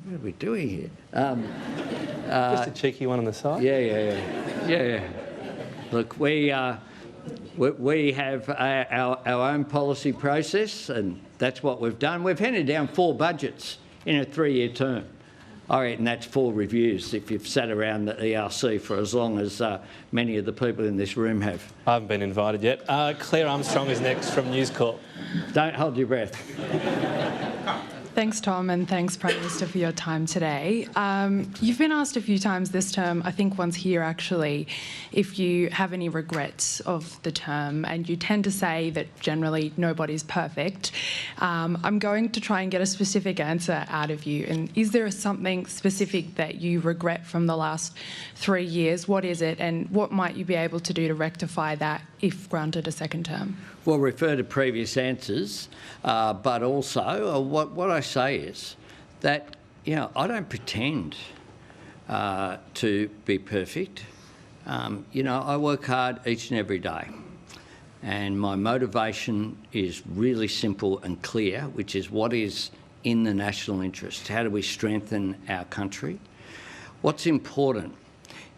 Speaker 3: What are we doing here?
Speaker 2: Just a cheeky one on the side.
Speaker 3: Yeah. Look, we have our own policy process, and that's what we've done. We've handed down 4 budgets in a 3-year term. I reckon that's 4 reviews if you've sat around the ERC for as long as many of the people in this room have.
Speaker 2: I haven't been invited yet. Claire Armstrong is next from News Corp.
Speaker 3: Don't hold your breath.
Speaker 13: Thanks, Tom, and thanks, Prime Minister, for your time today. You've been asked a few times this term, I think once here actually, if you have any regrets of the term, and you tend to say that generally nobody's perfect. I'm going to try and get a specific answer out of you. And is there something specific that you regret from the last 3 years? What is it, and what might you be able to do to rectify that if granted a second term?
Speaker 3: Well, refer to previous answers, but also what I say is that, I don't pretend to be perfect. I work hard each and every day, and my motivation is really simple and clear, which is what is in the national interest. How do we strengthen our country? What's important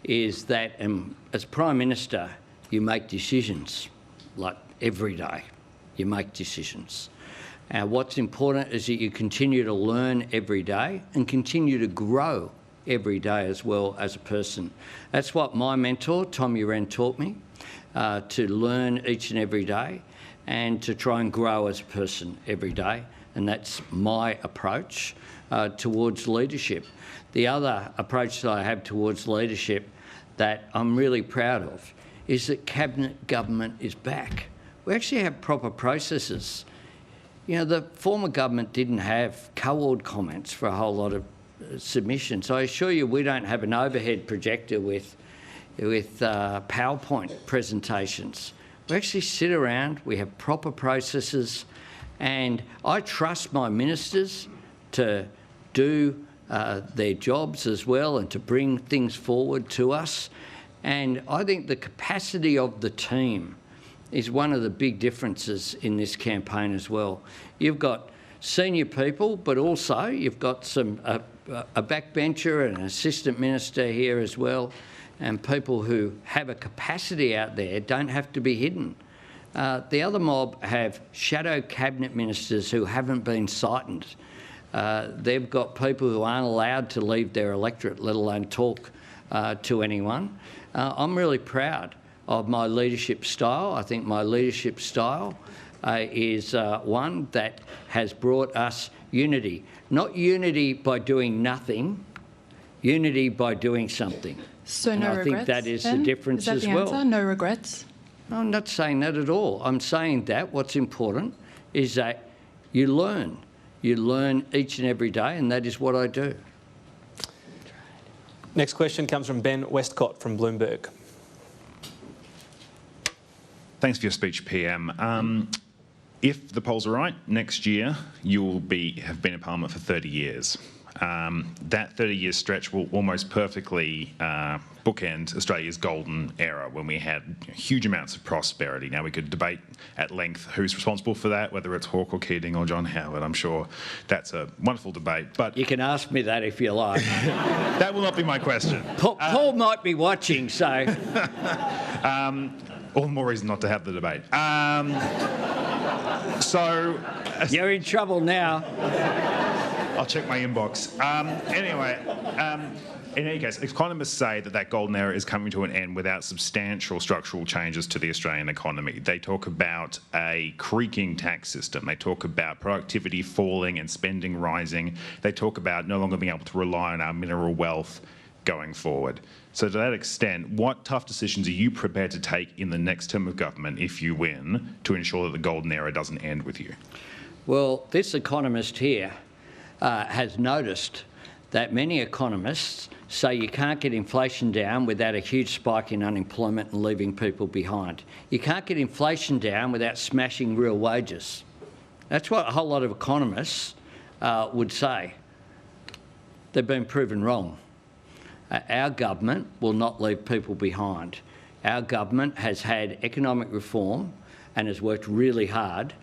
Speaker 3: is that as Prime Minister, you make decisions, like every day you make decisions. What's important is that you continue to learn every day and continue to grow every day as well as a person. That's what my mentor, Tom Uren, taught me, to learn each and every day and to try and grow as a person every day. And that's my approach towards leadership. The other approach that I have towards leadership that I'm really proud of is that Cabinet government is back. We actually have proper processes. The former government didn't have co-ord comments for a whole lot of submissions. I assure you we don't have an overhead projector with PowerPoint presentations. We actually sit around, we have proper processes, and I trust my ministers to do their jobs as well and to bring things forward to us. And I think the capacity of the team is one of the big differences in this campaign as well. You've got senior people, but also you've got a backbencher and an assistant minister here as well, and people who have a capacity out there don't have to be hidden. The other mob have shadow cabinet ministers who haven't been cited. They've got people who aren't allowed to leave their electorate, let alone talk to anyone. I'm really proud of my leadership style. I think my leadership style is one that has brought us unity. Not unity by doing nothing, unity by doing something.
Speaker 13: So
Speaker 3: and
Speaker 13: no
Speaker 3: I
Speaker 13: regrets,
Speaker 3: think that is
Speaker 13: then?
Speaker 3: the difference
Speaker 13: as well. Answer? No regrets?
Speaker 3: I'm not saying that at all. I'm saying that what's important is that you learn. You learn each and every day, and that is what I do.
Speaker 2: Next question comes from Ben Westcott from Bloomberg.
Speaker 14: Thanks for your speech, PM. If the polls are right, next year you'll have been in Parliament for 30 years. That 30-year stretch will almost perfectly bookend Australia's golden era when we had huge amounts of prosperity. Now, we could debate at length who's responsible for that, whether it's Hawke or Keating or John Howard. I'm sure that's a wonderful debate. But
Speaker 3: you can ask me that if you like.
Speaker 14: That will not be my question.
Speaker 3: Paul might be watching, so...
Speaker 14: all the more reason not to have the debate.
Speaker 3: You're in trouble now.
Speaker 14: I'll check my inbox. Anyway, in any case, economists say that golden era is coming to an end without substantial structural changes to the Australian economy. They talk about a creaking tax system. They talk about productivity falling and spending rising. They talk about no longer being able to rely on our mineral wealth going forward. So to that extent, what tough decisions are you prepared to take in the next term of government, if you win, to ensure that the golden era doesn't end with you?
Speaker 3: Well, this economist here has noticed that many economists say you can't get inflation down without a huge spike in unemployment and leaving people behind. You can't get inflation down without smashing real wages. That's what a whole lot of economists would say. They've been proven wrong. Our government will not leave people behind. Our government has had economic reform and has worked really hard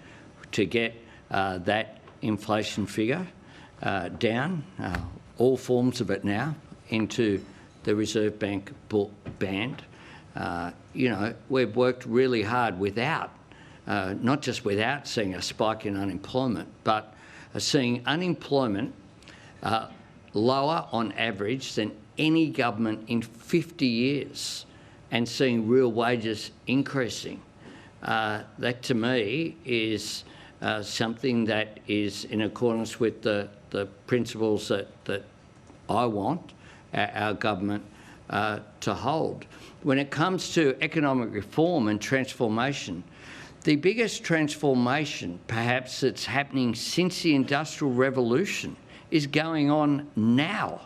Speaker 3: to get that inflation figure down, all forms of it now, into the Reserve Bank band. You know, we've worked really hard without, not just without seeing a spike in unemployment, but seeing unemployment lower on average than any government in 50 years and seeing real wages increasing. That to me is something that is in accordance with the principles that I want our government to hold. When it comes to economic reform and transformation, the biggest transformation perhaps that's happening since the Industrial Revolution is going on now.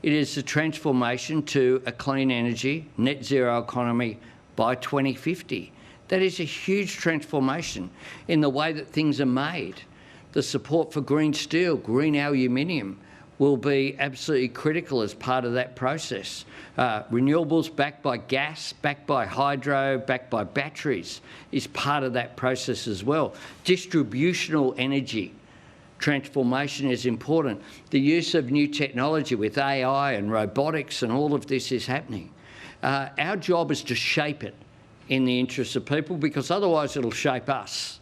Speaker 3: It is the transformation to a clean energy, net zero economy by 2050. That is a huge transformation in the way that things are made. The support for green steel, green aluminium will be absolutely critical as part of that process. Renewables backed by gas, backed by hydro, backed by batteries is part of that process as well. Distributional energy transformation is important. The use of new technology with AI and robotics and all of this is happening. Our job is to shape it in the interests of people, because otherwise it'll shape us.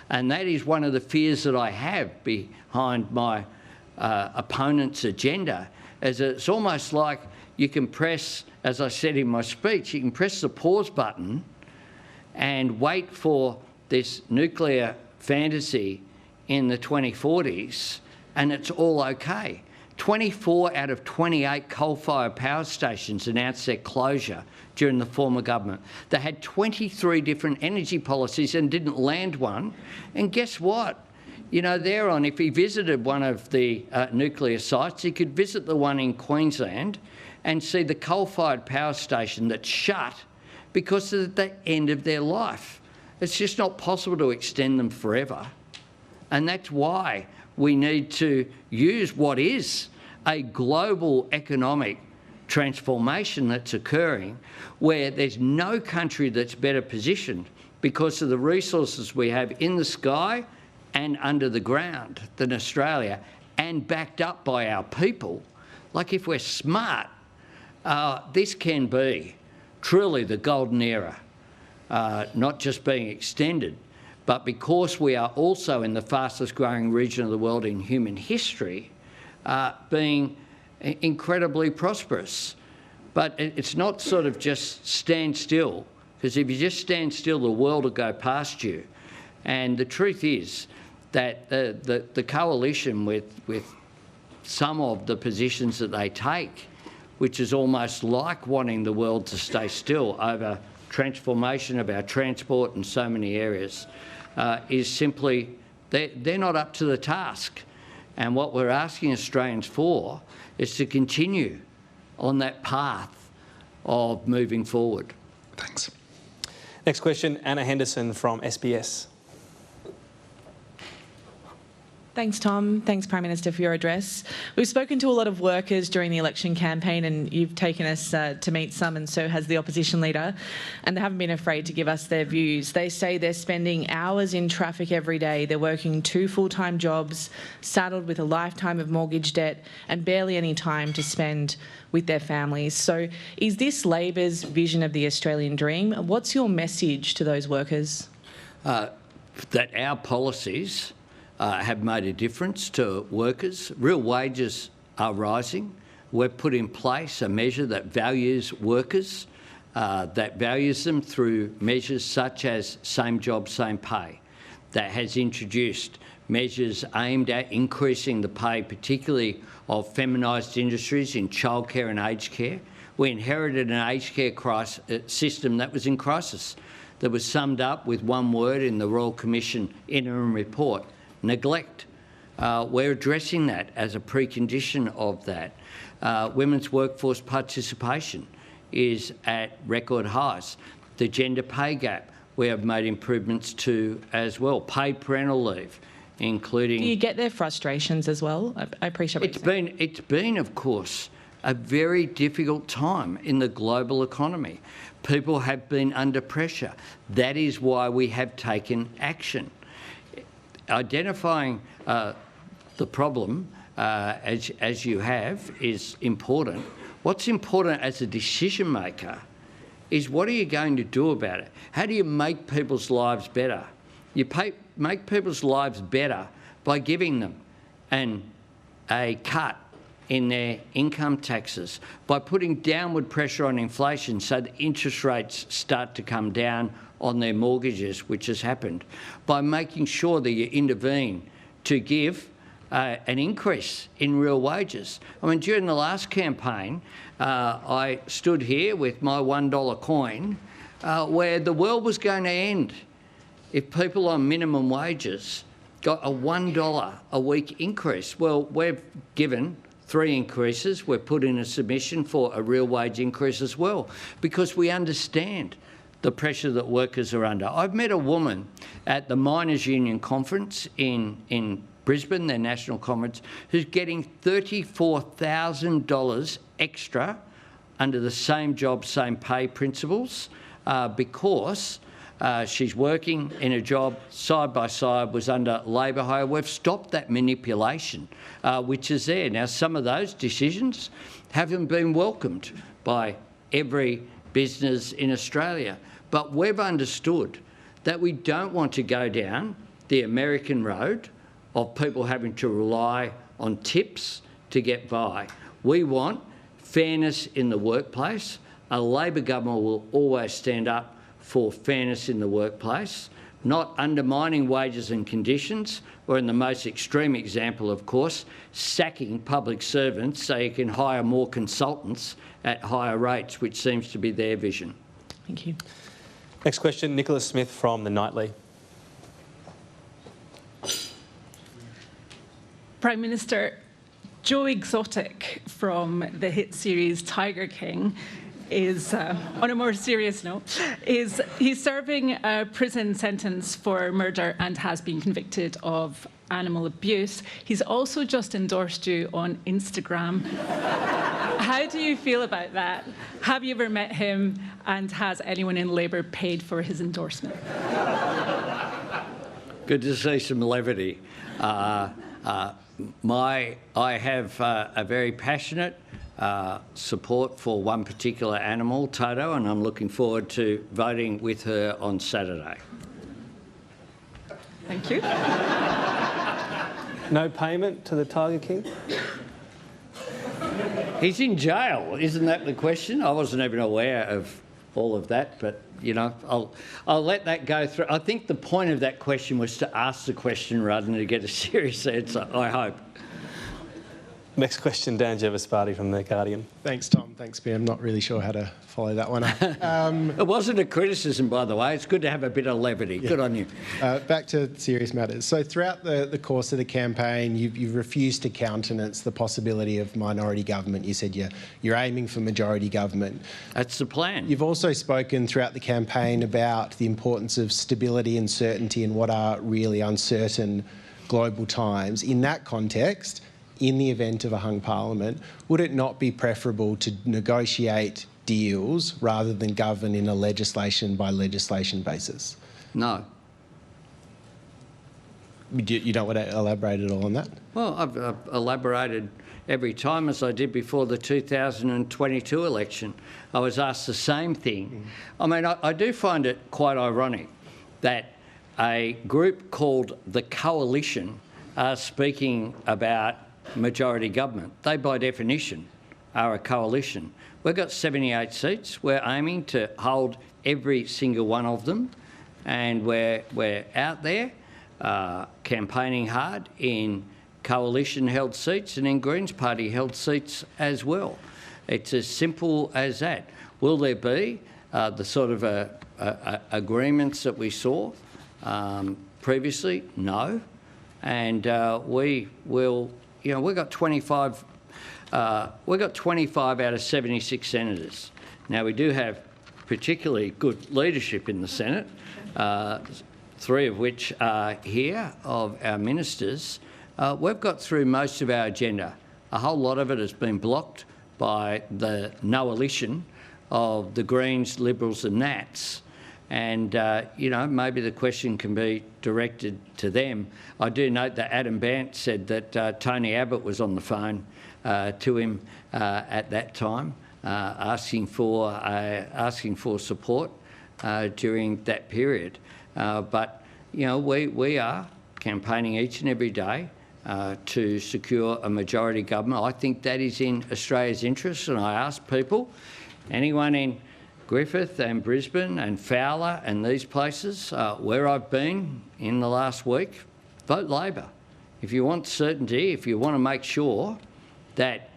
Speaker 3: And that is one of the fears that I have behind my opponent's agenda, is that it's almost like you can press, as I said in my speech, you can press the pause button and wait for this nuclear fantasy in the 2040s and it's all okay. 24 out of 28 coal-fired power stations announced their closure during the former government. They had 23 different energy policies and didn't land one. And guess what? You know, if he visited one of the nuclear sites, he could visit the one in Queensland and see the coal-fired power station that's shut because of the end of their life. It's just not possible to extend them forever. And that's why we need to use what is a global economic transformation that's occurring, where there's no country that's better positioned because of the resources we have in the sky and under the ground than Australia, and backed up by our people. Like, if we're smart, this can be truly the golden era not just being extended, but because we are also in the fastest growing region of the world in human history, being incredibly prosperous. But it's not sort of just stand still, because if you just stand still, the world will go past you. And the truth is that the coalition with some of the positions that they take, which is almost like wanting the world to stay still over transformation of our transport in so many areas, is simply, they're not up to the task. And what we're asking Australians for is to continue on that path of moving forward.
Speaker 2: Thanks. Next question, Anna Henderson from SBS.
Speaker 15: Thanks, Tom. Thanks, Prime Minister, for your address. We've spoken to a lot of workers during the election campaign, and you've taken us to meet some, and so has the opposition leader, and they haven't been afraid to give us their views. They say they're spending hours in traffic every day. They're working 2 full-time jobs, saddled with a lifetime of mortgage debt, and barely any time to spend with their families. So is this Labor's vision of the Australian dream? What's your message to those workers?
Speaker 3: That our policies have made a difference to workers. Real wages are rising. We've put in place a measure that values workers, that values them through measures such as same job, same pay, that has introduced measures aimed at increasing the pay, particularly of feminised industries in childcare and aged care. We inherited an aged care system that was in crisis, that was summed up with one word in the Royal Commission interim report: neglect. We're addressing that as a precondition of that. Women's workforce participation is at record highs. The gender pay gap we have made improvements to as well. Paid parental leave, including...
Speaker 15: Do you get their frustrations as well? I appreciate what you're saying.
Speaker 3: It's been, of course, a very difficult time in the global economy. People have been under pressure. That is why we have taken action. Identifying the problem, as you have, is important. What's important as a decision maker is what are you going to do about it? How do you make people's lives better? You make people's lives better by giving them a cut in their income taxes, by putting downward pressure on inflation so that interest rates start to come down on their mortgages, which has happened, by making sure that you intervene to give an increase in real wages. I mean, during the last campaign, I stood here with my $1 coin where the world was going to end if people on minimum wages got a $1 a week increase. Well, we've given 3 increases. We've put in a submission for a real wage increase as well, because we understand the pressure that workers are under. I've met a woman at the Miners' Union conference in Brisbane, their national conference, who's getting $34,000 extra under the same job, same pay principles because she's working in a job side by side, was under labour hire. We've stopped that manipulation, which is there. Now, some of those decisions haven't been welcomed by every business in Australia, but we've understood that we don't want to go down the American road of people having to rely on tips to get by. We want fairness in the workplace. A Labor government will always stand up for fairness in the workplace, not undermining wages and conditions, or in the most extreme example, of course, sacking public servants so you can hire more consultants at higher rates, which seems to be their vision.
Speaker 15: Thank you.
Speaker 2: Next question, Nicholas Smith from The Nightly.
Speaker 16: Prime Minister, Joe Exotic from the hit series Tiger King is, on a more serious note, he's serving a prison sentence for murder and has been convicted of animal abuse. He's also just endorsed you on Instagram. How do you feel about that? Have you ever met him, and has anyone in Labour paid for his endorsement?
Speaker 3: Good to see some levity. I have a very passionate support for one particular animal, Toto, and I'm looking forward to voting with her on Saturday.
Speaker 16: Thank you.
Speaker 2: No payment to the Tiger King?
Speaker 3: He's in jail, isn't that the question? I wasn't even aware of all of that, but, you know, I'll let that go through. I think the point of that question was to ask the question rather than to get a serious answer, I hope.
Speaker 2: Next question, Dan Jevasparty from The Guardian.
Speaker 17: Thanks, Tom. Thanks, PM. Not really sure how to follow that one up.
Speaker 3: It wasn't a criticism, by the way. It's good to have a bit of levity. Yeah. Good on you.
Speaker 17: Back to serious matters. So throughout the course of the campaign, you've refused to countenance the possibility of minority government. You said you're aiming for majority government.
Speaker 3: That's the plan.
Speaker 17: You've also spoken throughout the campaign about the importance of stability and certainty in what are really uncertain global times. In that context, in the event of a hung parliament, would it not be preferable to negotiate deals rather than govern in a legislation by legislation basis?
Speaker 3: No.
Speaker 17: You don't want to elaborate at all on that?
Speaker 3: Well, I've elaborated every time, as I did before the 2022 election. I was asked the same thing. I mean, I do find it quite ironic that a group called the Coalition are speaking about majority government. They, by definition, are a coalition. We've got 78 seats. We're aiming to hold every single one of them, and we're out there campaigning hard in coalition-held seats and in Greens Party-held seats as well. It's as simple as that. Will there be the sort of agreements that we saw previously? No. And we will. You know, we've got 25 out of 76 senators. Now, we do have particularly good leadership in the Senate, 3 of which are here, of our ministers. We've got through most of our agenda. A whole lot of it has been blocked by the no-alition of the Greens, Liberals and Nats. And, you know, maybe the question can be directed to them. I do note that Adam Bandt said that Tony Abbott was on the phone to him at that time, asking for support during that period. But, you know, we are campaigning each and every day to secure a majority government. I think that is in Australia's interest, and I ask people, anyone in Griffith and Brisbane and Fowler and these places where I've been in the last week, vote Labor. If you want certainty, if you want to make sure that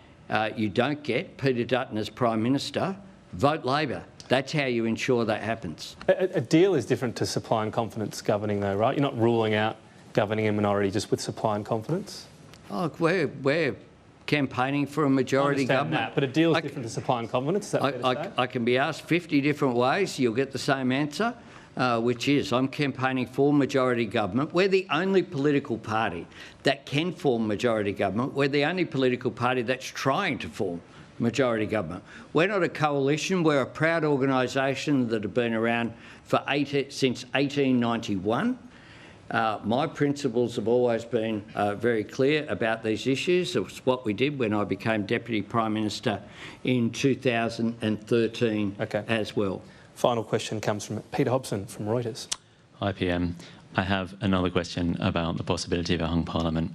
Speaker 3: you don't get Peter Dutton as Prime Minister, vote Labor. That's how you ensure that happens.
Speaker 2: A deal is different to supply and confidence governing though, right? You're not ruling out governing a minority just with supply and confidence?
Speaker 3: Oh, we're campaigning for a majority government.
Speaker 2: That, but a deal is different to supply and confidence, is that fair to say?
Speaker 3: I can be asked 50 different ways, you'll get the same answer, which is I'm campaigning for majority government. We're the only political party that can form majority government. We're the only political party that's trying to form majority government. We're not a coalition, we're a proud organisation that have been around for since 1891. My principles have always been very clear about these issues. It was what we did when I became Deputy Prime Minister in 2013 as well.
Speaker 2: Final question comes from Peter Hobson from Reuters.
Speaker 18: Hi, PM. I have another question about the possibility of a hung parliament,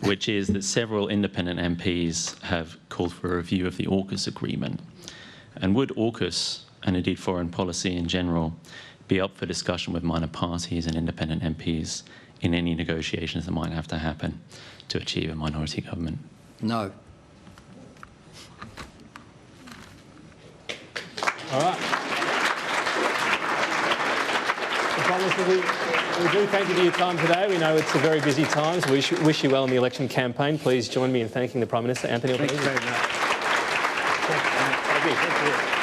Speaker 18: which is that several independent MPs have called for a review of the AUKUS agreement. And would AUKUS, and indeed foreign policy in general, be up for discussion with minor parties and independent MPs in any negotiations that might have to happen to achieve a minority government?
Speaker 3: No.
Speaker 2: All right. We do thank you for your time today. We know it's a very busy time, so we wish you well in the election campaign. Please join me in thanking the Prime Minister, Anthony Albanese.
Speaker 3: Thank you very much.
Speaker 2: Thank you.